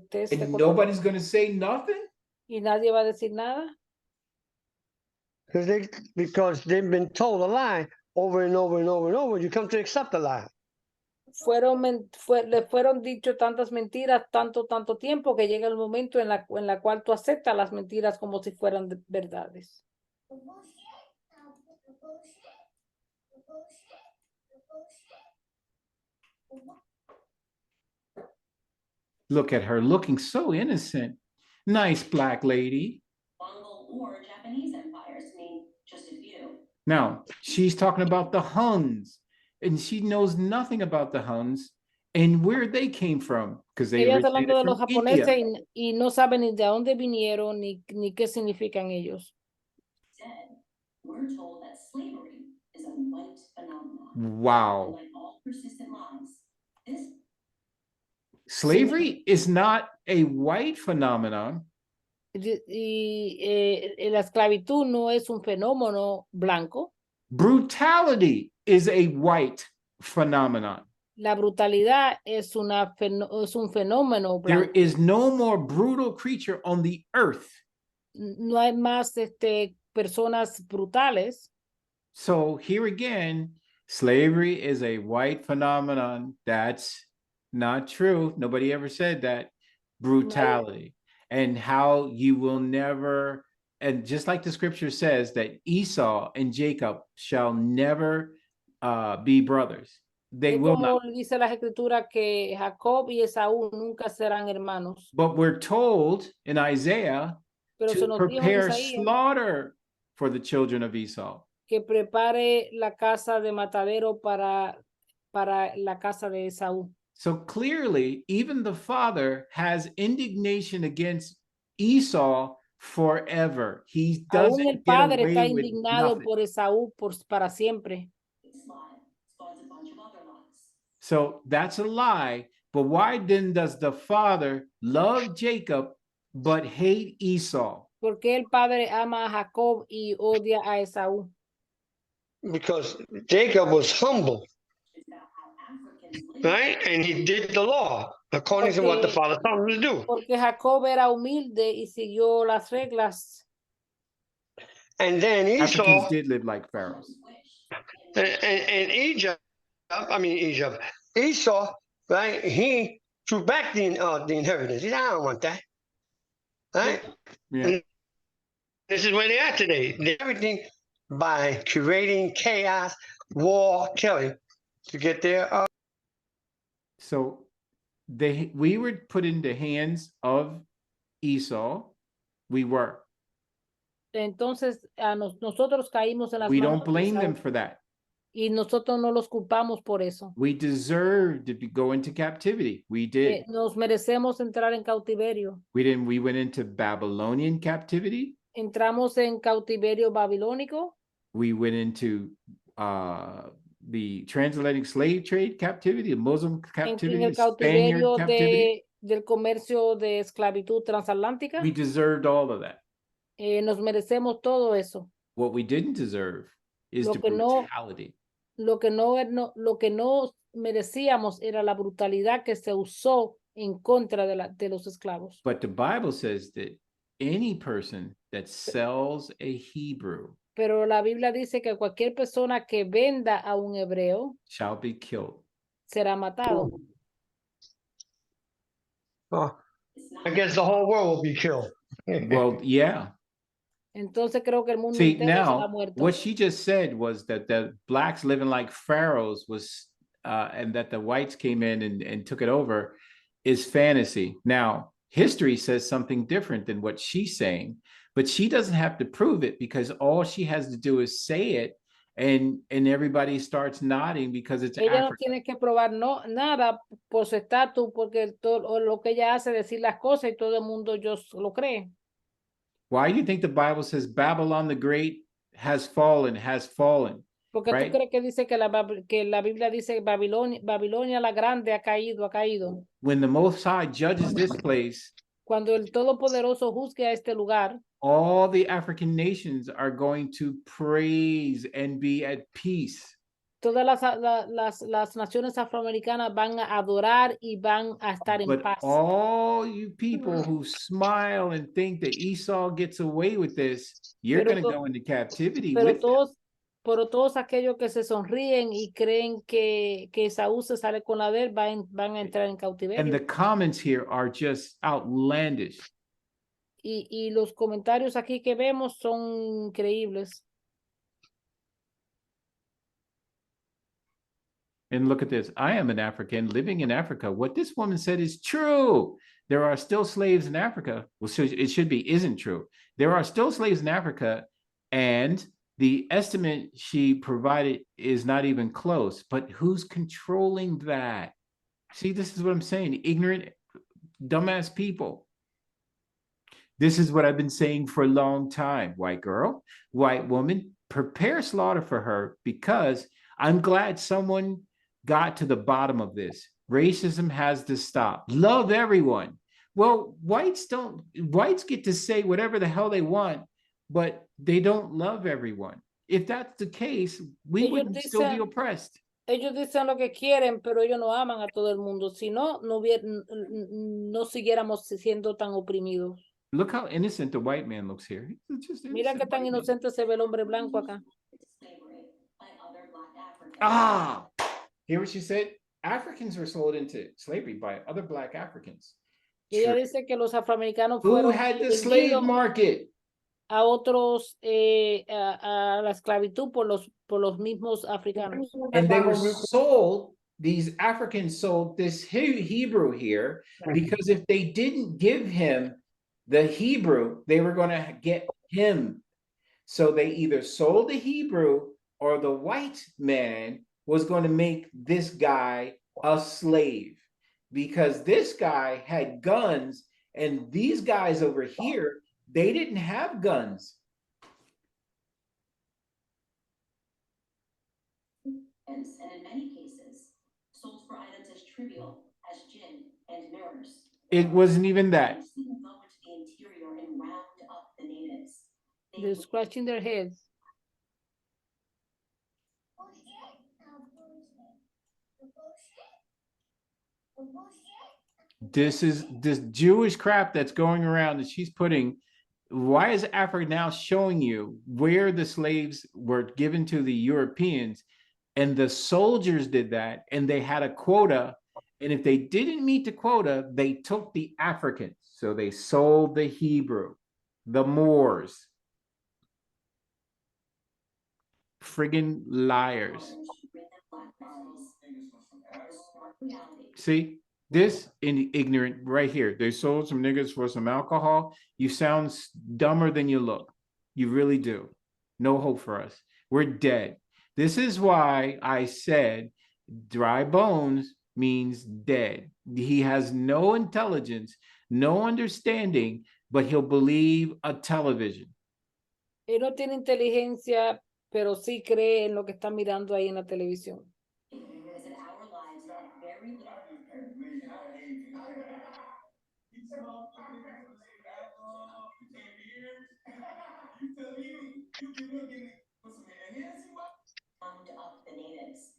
tez de And color. nobody's going to say nothing. Y nadie va a decir nada. Because they've been told a lie over and over and over and over. You come to accept the lie. Le fueron dicho tantas mentiras, tanto tiempo, que llega el momento en la cual tú aceptas las mentiras como si fueran verdades. Look at her looking so innocent. Nice black lady. Mongol or Japanese empires, I mean, just a few. Now, she's talking about the Huns, and she knows nothing about the Huns and where they came from, because they Ella está hablando de originated los from japoneses India. y no sabe ni de dónde vinieron ni qué significan ellos. Instead, we're told that slavery is a white phenomenon. Wow. Like all persistent lies, this Slavery is not a white phenomenon. La esclavitud no es un fenómeno blanco. Brutality is a white phenomenon. La brutalidad es un fenómeno There blanco. is no more brutal creature on the earth. No hay más personas brutales. So here again, slavery is a white phenomenon. That's not true. Nobody ever said that. Brutality. And how you will never, and just like the scripture says that Esau and Jacob shall never be brothers. They will not. Como dice la escritura que Jacob y Esaú nunca serán hermanos. But we're told in Isaiah Pero se to nos dijo en prepare Isaías slaughter for the children of Esau. que prepare la casa de matadero para la casa de Esaú. So clearly, even the father has indignation against Esau forever. He Aún el doesn't get padre away está with indignado nothing. por Esaú para siempre. lie spawns a bunch of other lies. So that's a lie. But why then does the father love Jacob but hate Esau? Porque el padre ama a Jacob y odia a Esaú. Because Jacob was humble, It's about how Africans live. right? And he did the law according to what the Okay. father told him to do. Porque Jacob era humilde y siguió las reglas. And then Africans Esau did live like pharaohs. and Esau, right? He threw back the inheritance. He said, I don't want that. Right? Yeah. And this is where they are today. They everything by creating chaos, war, killing to get their So we were put in the hands of Esau. We were. Entonces nosotros caímos en las We manos don't de blame Esaú. them for that. Y nosotros no los culpamos por eso. We deserved to go into captivity. We did. Nos merecemos entrar en cautiverio. We went into Babylonian captivity. Entramos en cautiverio babilónico. We went into the transatlantic slave trade captivity, the Muslim captivity, En el the Spaniard cautiverio captivity. del comercio de esclavitud transatlántica. We deserved all of that. Nos merecemos todo eso. What we didn't deserve is Lo the que no- brutality. Lo que no merecíamos era la brutalidad que se usó en contra de los esclavos. But the Bible says that any person that sells a Hebrew Pero la Biblia dice que cualquier persona que venda a un hebreo shall be killed. será matado. I guess the whole world will be killed. Well, yeah. Entonces creo que el mundo See, entero será now, muerto. what she just said was that the blacks living like pharaohs was, and that the whites came in and took it over is fantasy. Now, history says something different than what she's saying, but she doesn't have to prove it because all she has to do is say it and everybody starts nodding because it's Ella no Africa. tiene que probar nada por su estatus, porque todo lo que ella hace es decir las cosas y todo el mundo lo cree. Why do you think the Bible says Babylon the Great has fallen, has fallen? Porque right? tú crees que dice que la Biblia dice Babilonia la grande ha caído. When the Most High judges this place, Cuando el Todopoderoso juzgue a este lugar, all the African nations are going to praise and be at peace. todas las naciones afroamericanas van a adorar y van a estar en But paz. all you people who smile and think that Esau gets away with this, you're going to go into captivity with them. Pero todos aquellos que se sonríen y creen que Esaú se sale con la de él van a entrar en cautiverio. And the comments here are just outlandish. Y los comentarios aquí que vemos son increíbles. And look at this. I am an African living in Africa. What this woman said is true. There are still slaves in Africa. Well, so it should be isn't true. There are still slaves in Africa, and the estimate she provided is not even close. But who's controlling that? See, this is what I'm saying. Ignorant, dumbass people. This is what I've been saying for a long time. White girl, white woman, prepare slaughter for her, because I'm glad someone got to the bottom of this. Racism has to stop. Love everyone. Well, whites get to say whatever the hell they want, but they don't love everyone. If that's the case, we wouldn't still be oppressed. Ellos dicen lo que quieren, pero ellos no aman a todo el mundo. Si no, no siguiéramos siendo tan oprimidos. Look how innocent the white man looks here. Mira que tan inocente se ve el hombre blanco acá. Ah, hear what she said? Africans were sold into slavery by other black Africans. Ella dice que los afroamericanos Who fueron had the slave market? A otros a la esclavitud por los mismos africanos. And they were sold, these Africans sold this Hebrew here, because if they didn't give him the Hebrew, they were going to get him. So they either sold the Hebrew, or the white man was going to make this guy a slave, because this guy had guns, and these guys over here, they didn't have guns. And in many cases, sold for items as trivial as gin and mirrors. It wasn't even that. Go into the interior and round up the natives. They're scratching their heads. This is this Jewish crap that's going around that she's putting. Why is Africa now showing you where the slaves were given to the Europeans, and the soldiers did that, and they had a quota, and if they didn't meet the quota, they took the Africans. So they sold the Hebrew, the Moors. Friggin' liars. See? This ignorant right here. They sold some niggas for some alcohol. You sound dumber than you look. You really do. No hope for us. We're dead. This is why I said dry bones means dead. He has no intelligence, no understanding, but he'll believe a television. Él no tiene inteligencia, pero sí cree en lo que está mirando ahí en la televisión. Round up the natives.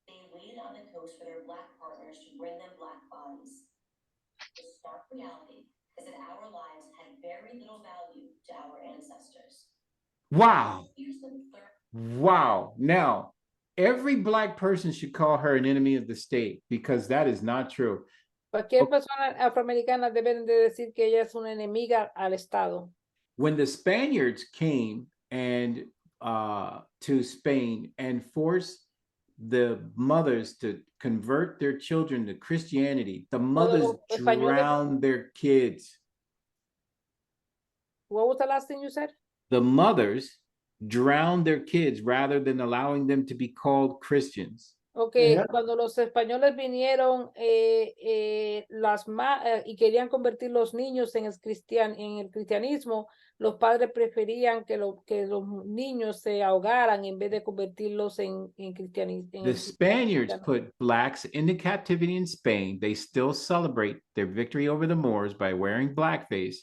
They waited on the coast for their black partners to bring them black bodies. The stark reality is that our lives had very little value to our ancestors. Wow. Wow. Now, every black person should call her an enemy of the state, because that is not true. Cualquier persona afroamericana debe de decir que ella es una enemiga al Estado. When the Spaniards came and to Spain and forced the mothers to convert their children to Christianity, the mothers drowned their kids. What was the last thing you said? The mothers drowned their kids rather than allowing them to be called Christians. Okay, Yeah. cuando los españoles vinieron y querían convertir los niños en el cristianismo, los padres preferían que los niños se ahogaran en vez de convertirlos en cristianismo. The Spaniards put blacks into captivity in Spain. They still celebrate their victory over the Moors by wearing blackface.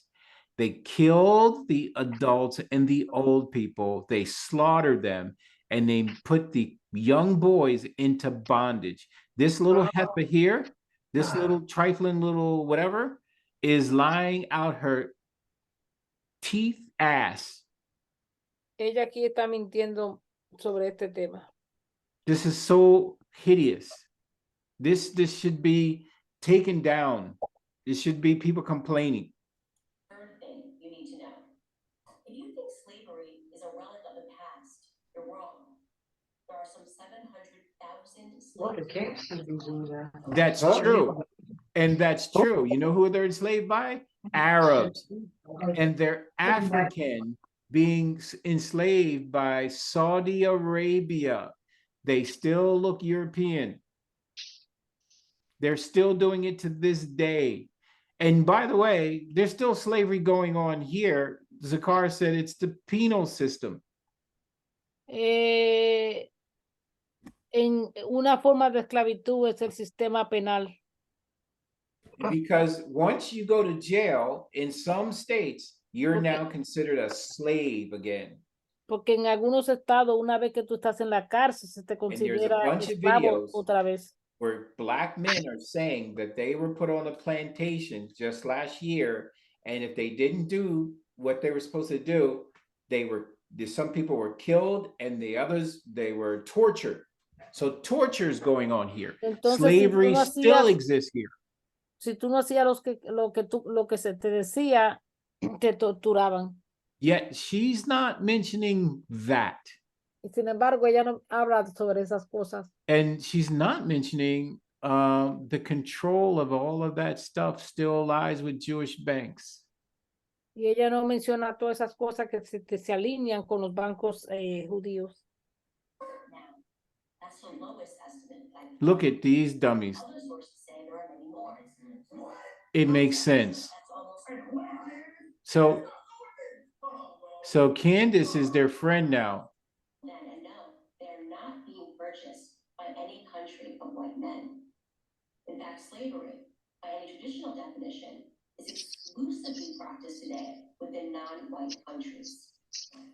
They killed the adults and the old people. They slaughtered them, and they put the young boys into bondage. This little heifer here, this little trifling little whatever, is lying out her teeth ass. Ella aquí está mintiendo sobre este tema. This is so hideous. This should be taken down. It should be people complaining. Third thing you need to know. If you think slavery is a relic of the past, you're wrong. There are some 700,000 slaves. That's true. And that's true. You know who they're enslaved by? Arabs. And they're African being enslaved by Saudi Arabia. They still look European. They're still doing it to this day. And by the way, there's still slavery going on here. Zakar said it's the penal system. En una forma de esclavitud es el sistema penal. Because once you go to jail in some states, you're now considered a slave again. Porque en algunos estados, una vez que tú estás en la cárcel, se te considera esclavo otra vez. Where black men are saying that they were put on a plantation just last year, and if they didn't do what they were supposed to do, some people were killed, and the others, they were tortured. So torture is going on here. Entonces, slavery still exists here. Si tú no hacías lo que se te decía, te torturaban. Yet she's not mentioning that. Y sin embargo, ella no habla sobre esas cosas. And she's not mentioning the control of all of that stuff still lies with Jewish banks. Y ella no menciona todas esas cosas que se alinean con los bancos judíos. That's the lowest estimate. Look at these dummies. Other sources say there are many more. It makes sense. So Candace is their friend now. And no, they're not being purchased by any country of white men. In fact, slavery, by any traditional definition, is exclusively practiced today within non-white countries.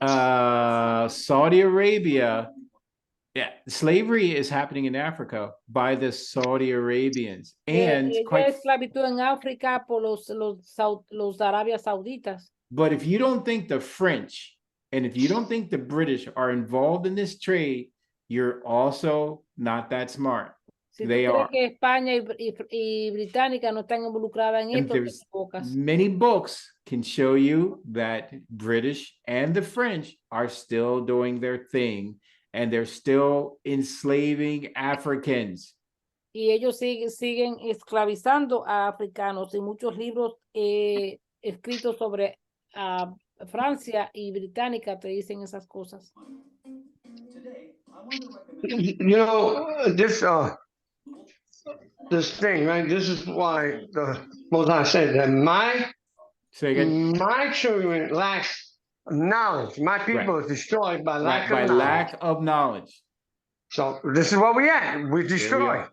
Saudi Arabia, yeah, slavery is happening in Africa by the Saudi Arabians. And esclavitud en África por los Arabia Sauditas. But if you don't think the French and if you don't think the British are involved in this trade, you're also not that smart. Si they tú crees are. que España y Británica no están involucradas en esto, te equivocas. Many books can show you that British and the French are still doing their thing and they're still enslaving Africans. Y ellos siguen esclavizando a africanos. Y muchos libros escritos sobre Francia y Británica te dicen esas cosas. You know, this thing, right? This is why the Most High said that my children lack knowledge. My people is destroyed by lack of knowledge. Lack of knowledge. So this is what we at. We destroy.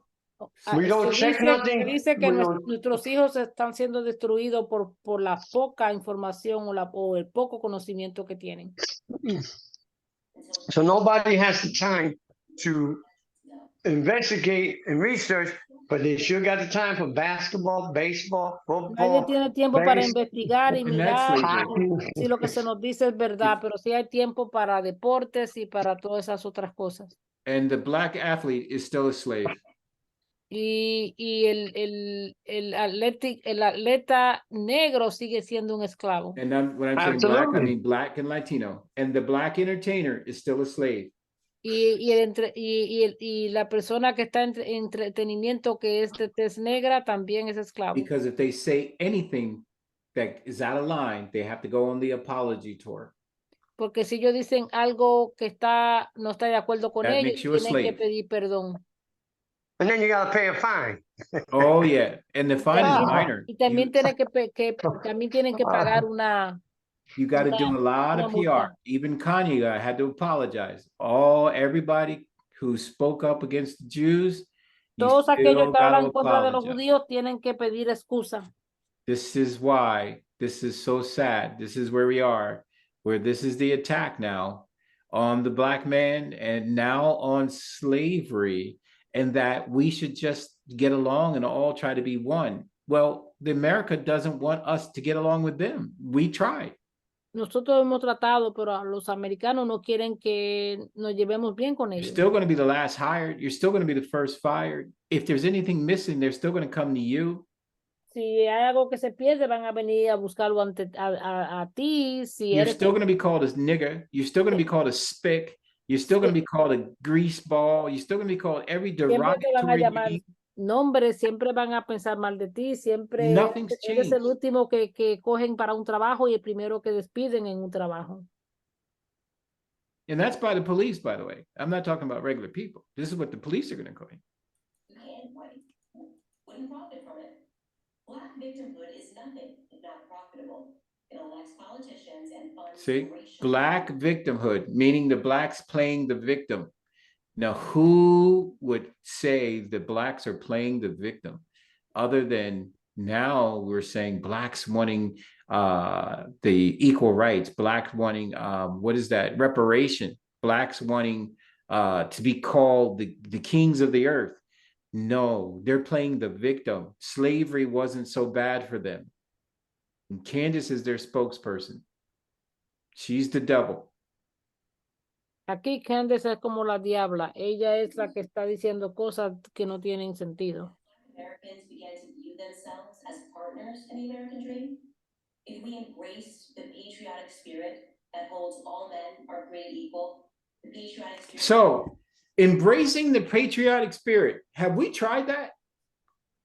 We don't check nothing. Se dice que nuestros hijos están siendo destruidos por la poca información o el poco conocimiento que tienen. So nobody has the time to investigate and research, but they sure got the time for basketball, baseball, football. Nadie tiene tiempo para investigar y mirar si lo que se nos dice es verdad, pero sí hay tiempo para deportes y para todas esas otras cosas. And the black athlete is still a slave. Y el atleta negro sigue siendo un esclavo. And when I'm saying black, I mean black and Latino. And the black entertainer is still a slave. Y la persona que está en entretenimiento que es de tez negra también es esclavo. Because if they say anything that is out of line, they have to go on the apology tour. Porque si ellos dicen algo que no está de acuerdo con ellos, tienen que pedir perdón. and then you got to pay a fine. Oh yeah, and the fine is También- minor. y también también tienen que pagar You got to una- do a lot una of multa. PR. Even Kanye had to apologize. Everybody who spoke up against the Jews, you Todos aquellos still que got hablan to en contra de los apologize. judíos tienen que pedir excusa. This is why this is so sad. This is where we are, where this is the attack now on the black man and now on slavery, and that we should just get along and all try to be one. Well, the America doesn't want us to get along with them. We tried. Nosotros hemos tratado, pero los americanos no quieren que nos llevemos bien con You're ellos. still going to be the last hired. You're still going to be the first fired. If there's anything missing, they're still going to come to you. Si hay algo que se pierde, van a venir a buscarlo a ti. Si You're eres still going to be called a nigger. You're still going to be called a spick. You're still going to be called a grease ball. You're still going to be called every siempre te van a derogatory llamar name. nombres, siempre van a pensar mal de ti, siempre Nothing's eres el changed. último que cogen para un trabajo y el primero que despiden en un trabajo. And that's by the police, by the way. I'm not talking about regular people. This is what the police are going to call you. You can't, white wouldn't profit from it. Black victimhood is nothing if not profitable. It elects politicians and funds See, racial black victimhood, meaning the blacks playing the victim. Now, who would say the blacks are playing the victim other than now we're saying blacks wanting the equal rights, blacks wanting, what is that, reparation, blacks wanting to be called the kings of the earth. No, they're playing the victim. Slavery wasn't so bad for them. And Candace is their spokesperson. She's the devil. Aquí Candace es como la diabla. Ella es la que está diciendo cosas que no tienen sentido. Americans began to view themselves as partners in the American dream. If we embrace the patriotic spirit that holds all men are created equal, the patriotic spirit. So, embracing the patriotic spirit, have we tried that?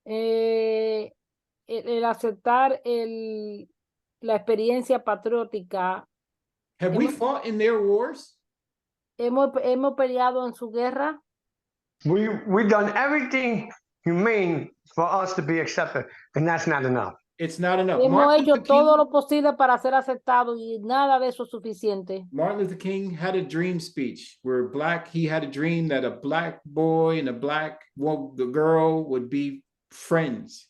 El aceptar la experiencia patriótica. Have we fought in their wars? Hemos peleado en su guerra. We've done everything humane for us to be accepted, and that's not enough. It's not enough. Hemos hecho todo lo posible para ser aceptados y nada de eso es suficiente. Martin Luther King had a dream speech where he had a dream that a black boy and a black girl would be friends.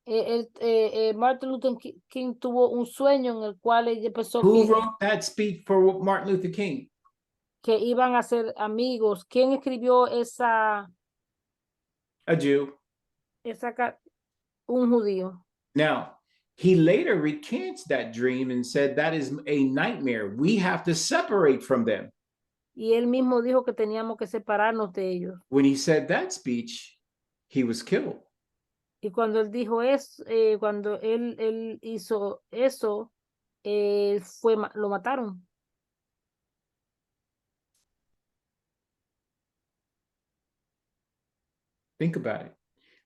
Martin Luther King tuvo un sueño en el cual ella pensó Who wrote that speech for Martin Luther King? Que iban a ser amigos. ¿Quién escribió esa? A Jew. Un judío. Now, he later recants that dream and said that is a nightmare. We have to separate from them. Y él mismo dijo que teníamos que separarnos de ellos. When he said that speech, he was killed. Y cuando él dijo eso, cuando él hizo eso, lo mataron. Think about it.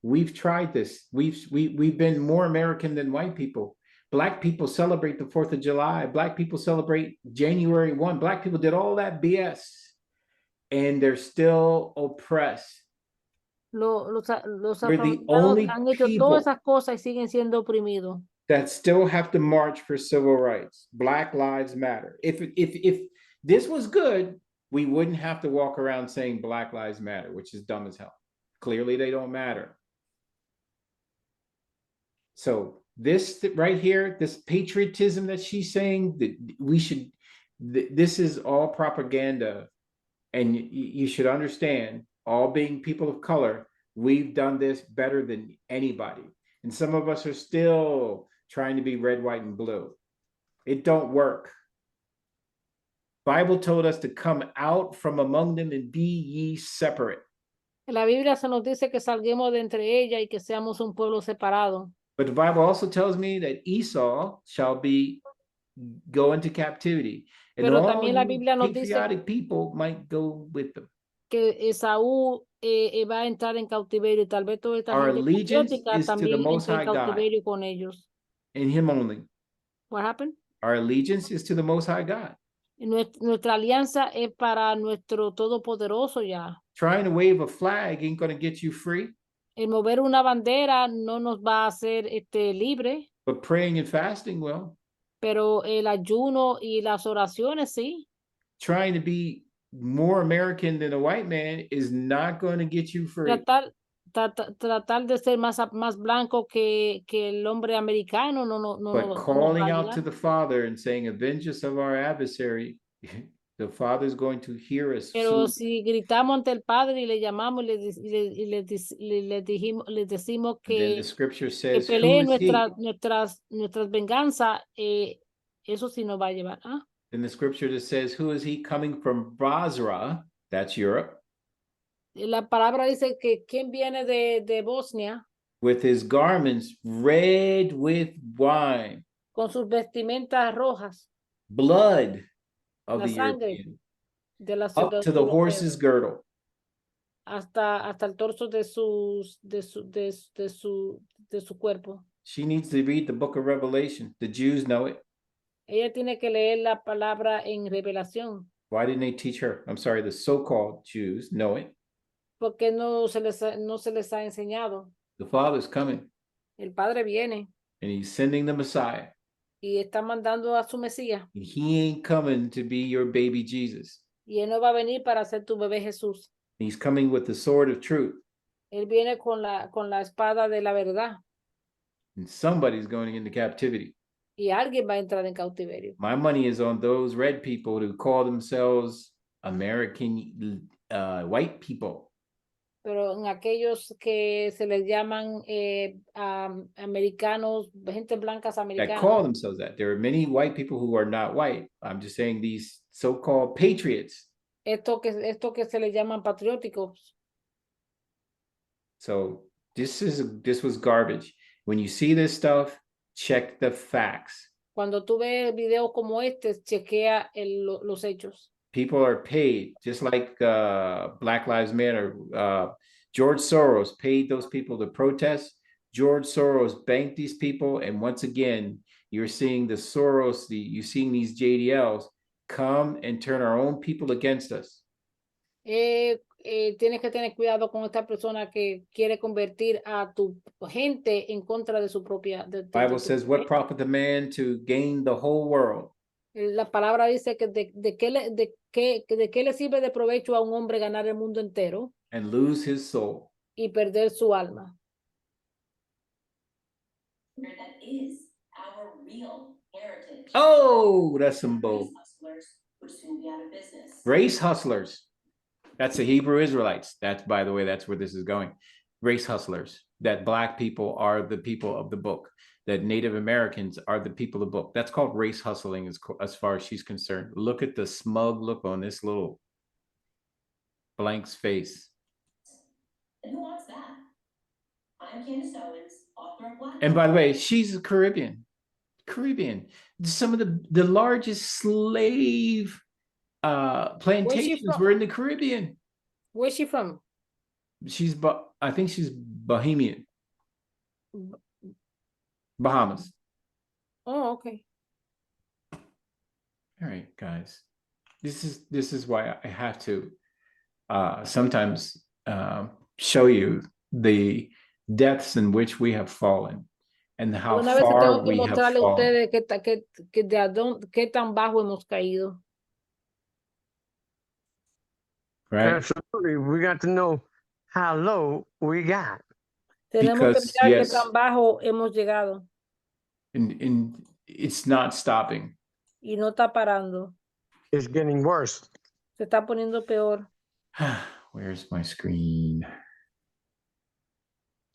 We've tried this. We've been more American than white people. Black people celebrate the 4th of July. Black people celebrate January 1. Black people did all that BS, and they're still oppressed. Los We're the only han hecho people todas esas cosas y siguen siendo oprimidos. that still have to march for civil rights. Black Lives Matter. If this was good, we wouldn't have to walk around saying Black Lives Matter, which is dumb as hell. Clearly, they don't matter. So this right here, this patriotism that she's saying that we should, this is all propaganda. And you should understand, all being people of color, we've done this better than anybody. And some of us are still trying to be red, white, and blue. It don't work. Bible told us to come out from among them and be ye separate. La Biblia se nos dice que salguemos de entre ella y que seamos un pueblo separado. But the Bible also tells me that Esau shall go into captivity. And Pero all también la Biblia nos patriotic dice people might go with them. que Esaú va a entrar en cautiverio y tal vez toda esta Our gente allegiance patriótica is to the también Most entre High en God. cautiverio con ellos. And him only. What happened? Our allegiance is to the Most High God. Nuestra alianza es para nuestro Todopoderoso ya. Trying to wave a flag ain't going to get you free. El mover una bandera no nos va a hacer libre, But praying and fasting will. pero el ayuno y las oraciones sí. Trying to be more American than a white man is not going to get you free. Tratar de ser más blanco que el hombre americano no But calling out to the Father and saying, avenge us of our adversary, the Father is going to hear us. Pero soon. si gritamos ante el Padre y le llamamos y le decimos And then the que scripture says, who pelee is he? nuestras venganzas, eso sí nos va a llevar. ¿Ah? In the scripture that says, who is he coming from Basra? That's Europe. La palabra dice que quién viene de Bosnia With his garments red with wine, con sus vestimentas rojas, blood of la the sangre European, de la up to the horse's girdle. hasta el torso de su cuerpo. She needs to read the book of Revelation. The Jews know it. Ella tiene que leer la palabra en Revelación. Why didn't they teach her? I'm sorry, the so-called Jews know it. Porque no se les ha enseñado. The Father's coming. El Padre viene. And he's sending the Messiah. Y está mandando a su Mesías. And he ain't coming to be your baby Jesus. Y él no va a venir para ser tu bebé Jesús. He's coming with the sword of truth. Él viene con la espada de la verdad. And somebody's going into captivity. Y alguien va a entrar en cautiverio. My money is on those red people who call themselves American white people. Pero en aquellos que se les llaman americanos, gente blancas That americanas. call themselves that. There are many white people who are not white. I'm just saying these so-called patriots. Esto que se les llaman patrióticos. So this was garbage. When you see this stuff, check the facts. Cuando tú ves videos como este, chequea los hechos. People are paid, just like Black Lives Matter. George Soros paid those people to protest. George Soros banked these people. And once again, you're seeing the Soros, you're seeing these JDLs come and turn our own people against us. Tienes que tener cuidado con esta persona que quiere convertir a tu gente en contra de su propia. The Bible says, what profit the man to gain the whole world? La palabra dice que de qué le sirve de provecho a un hombre ganar el mundo entero and lose his soul y perder su alma. That is our real heritage. Oh, that's some bull. Race hustlers would soon be out of business. Race hustlers. That's the Hebrew Israelites. That's, by the way, that's where this is going. Race hustlers. That Black people are the people of the book. That Native Americans are the people of the book. That's called race hustling as far as she's concerned. Look at the smug look on this little blank's face. And who wants that? I'm Candace Owens, author of Black. And by the way, she's a Caribbean. Some of the largest slave plantations were in the Caribbean. Where's she from? I think she's Bahamian. Bahamas. Oh, okay. All right, guys. This is why I have to sometimes show you the depths in which we have fallen and how far we have fallen. Qué tan bajo hemos caído. Right? Absolutely. We got to know how low we got. Tenemos que mirar qué tan bajo hemos llegado. And it's not stopping. Y no está parando. It's getting worse. Se está poniendo peor. Where's my screen?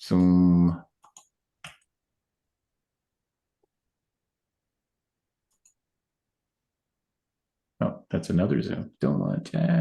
Zoom. Oh, that's another Zoom. Don't want that.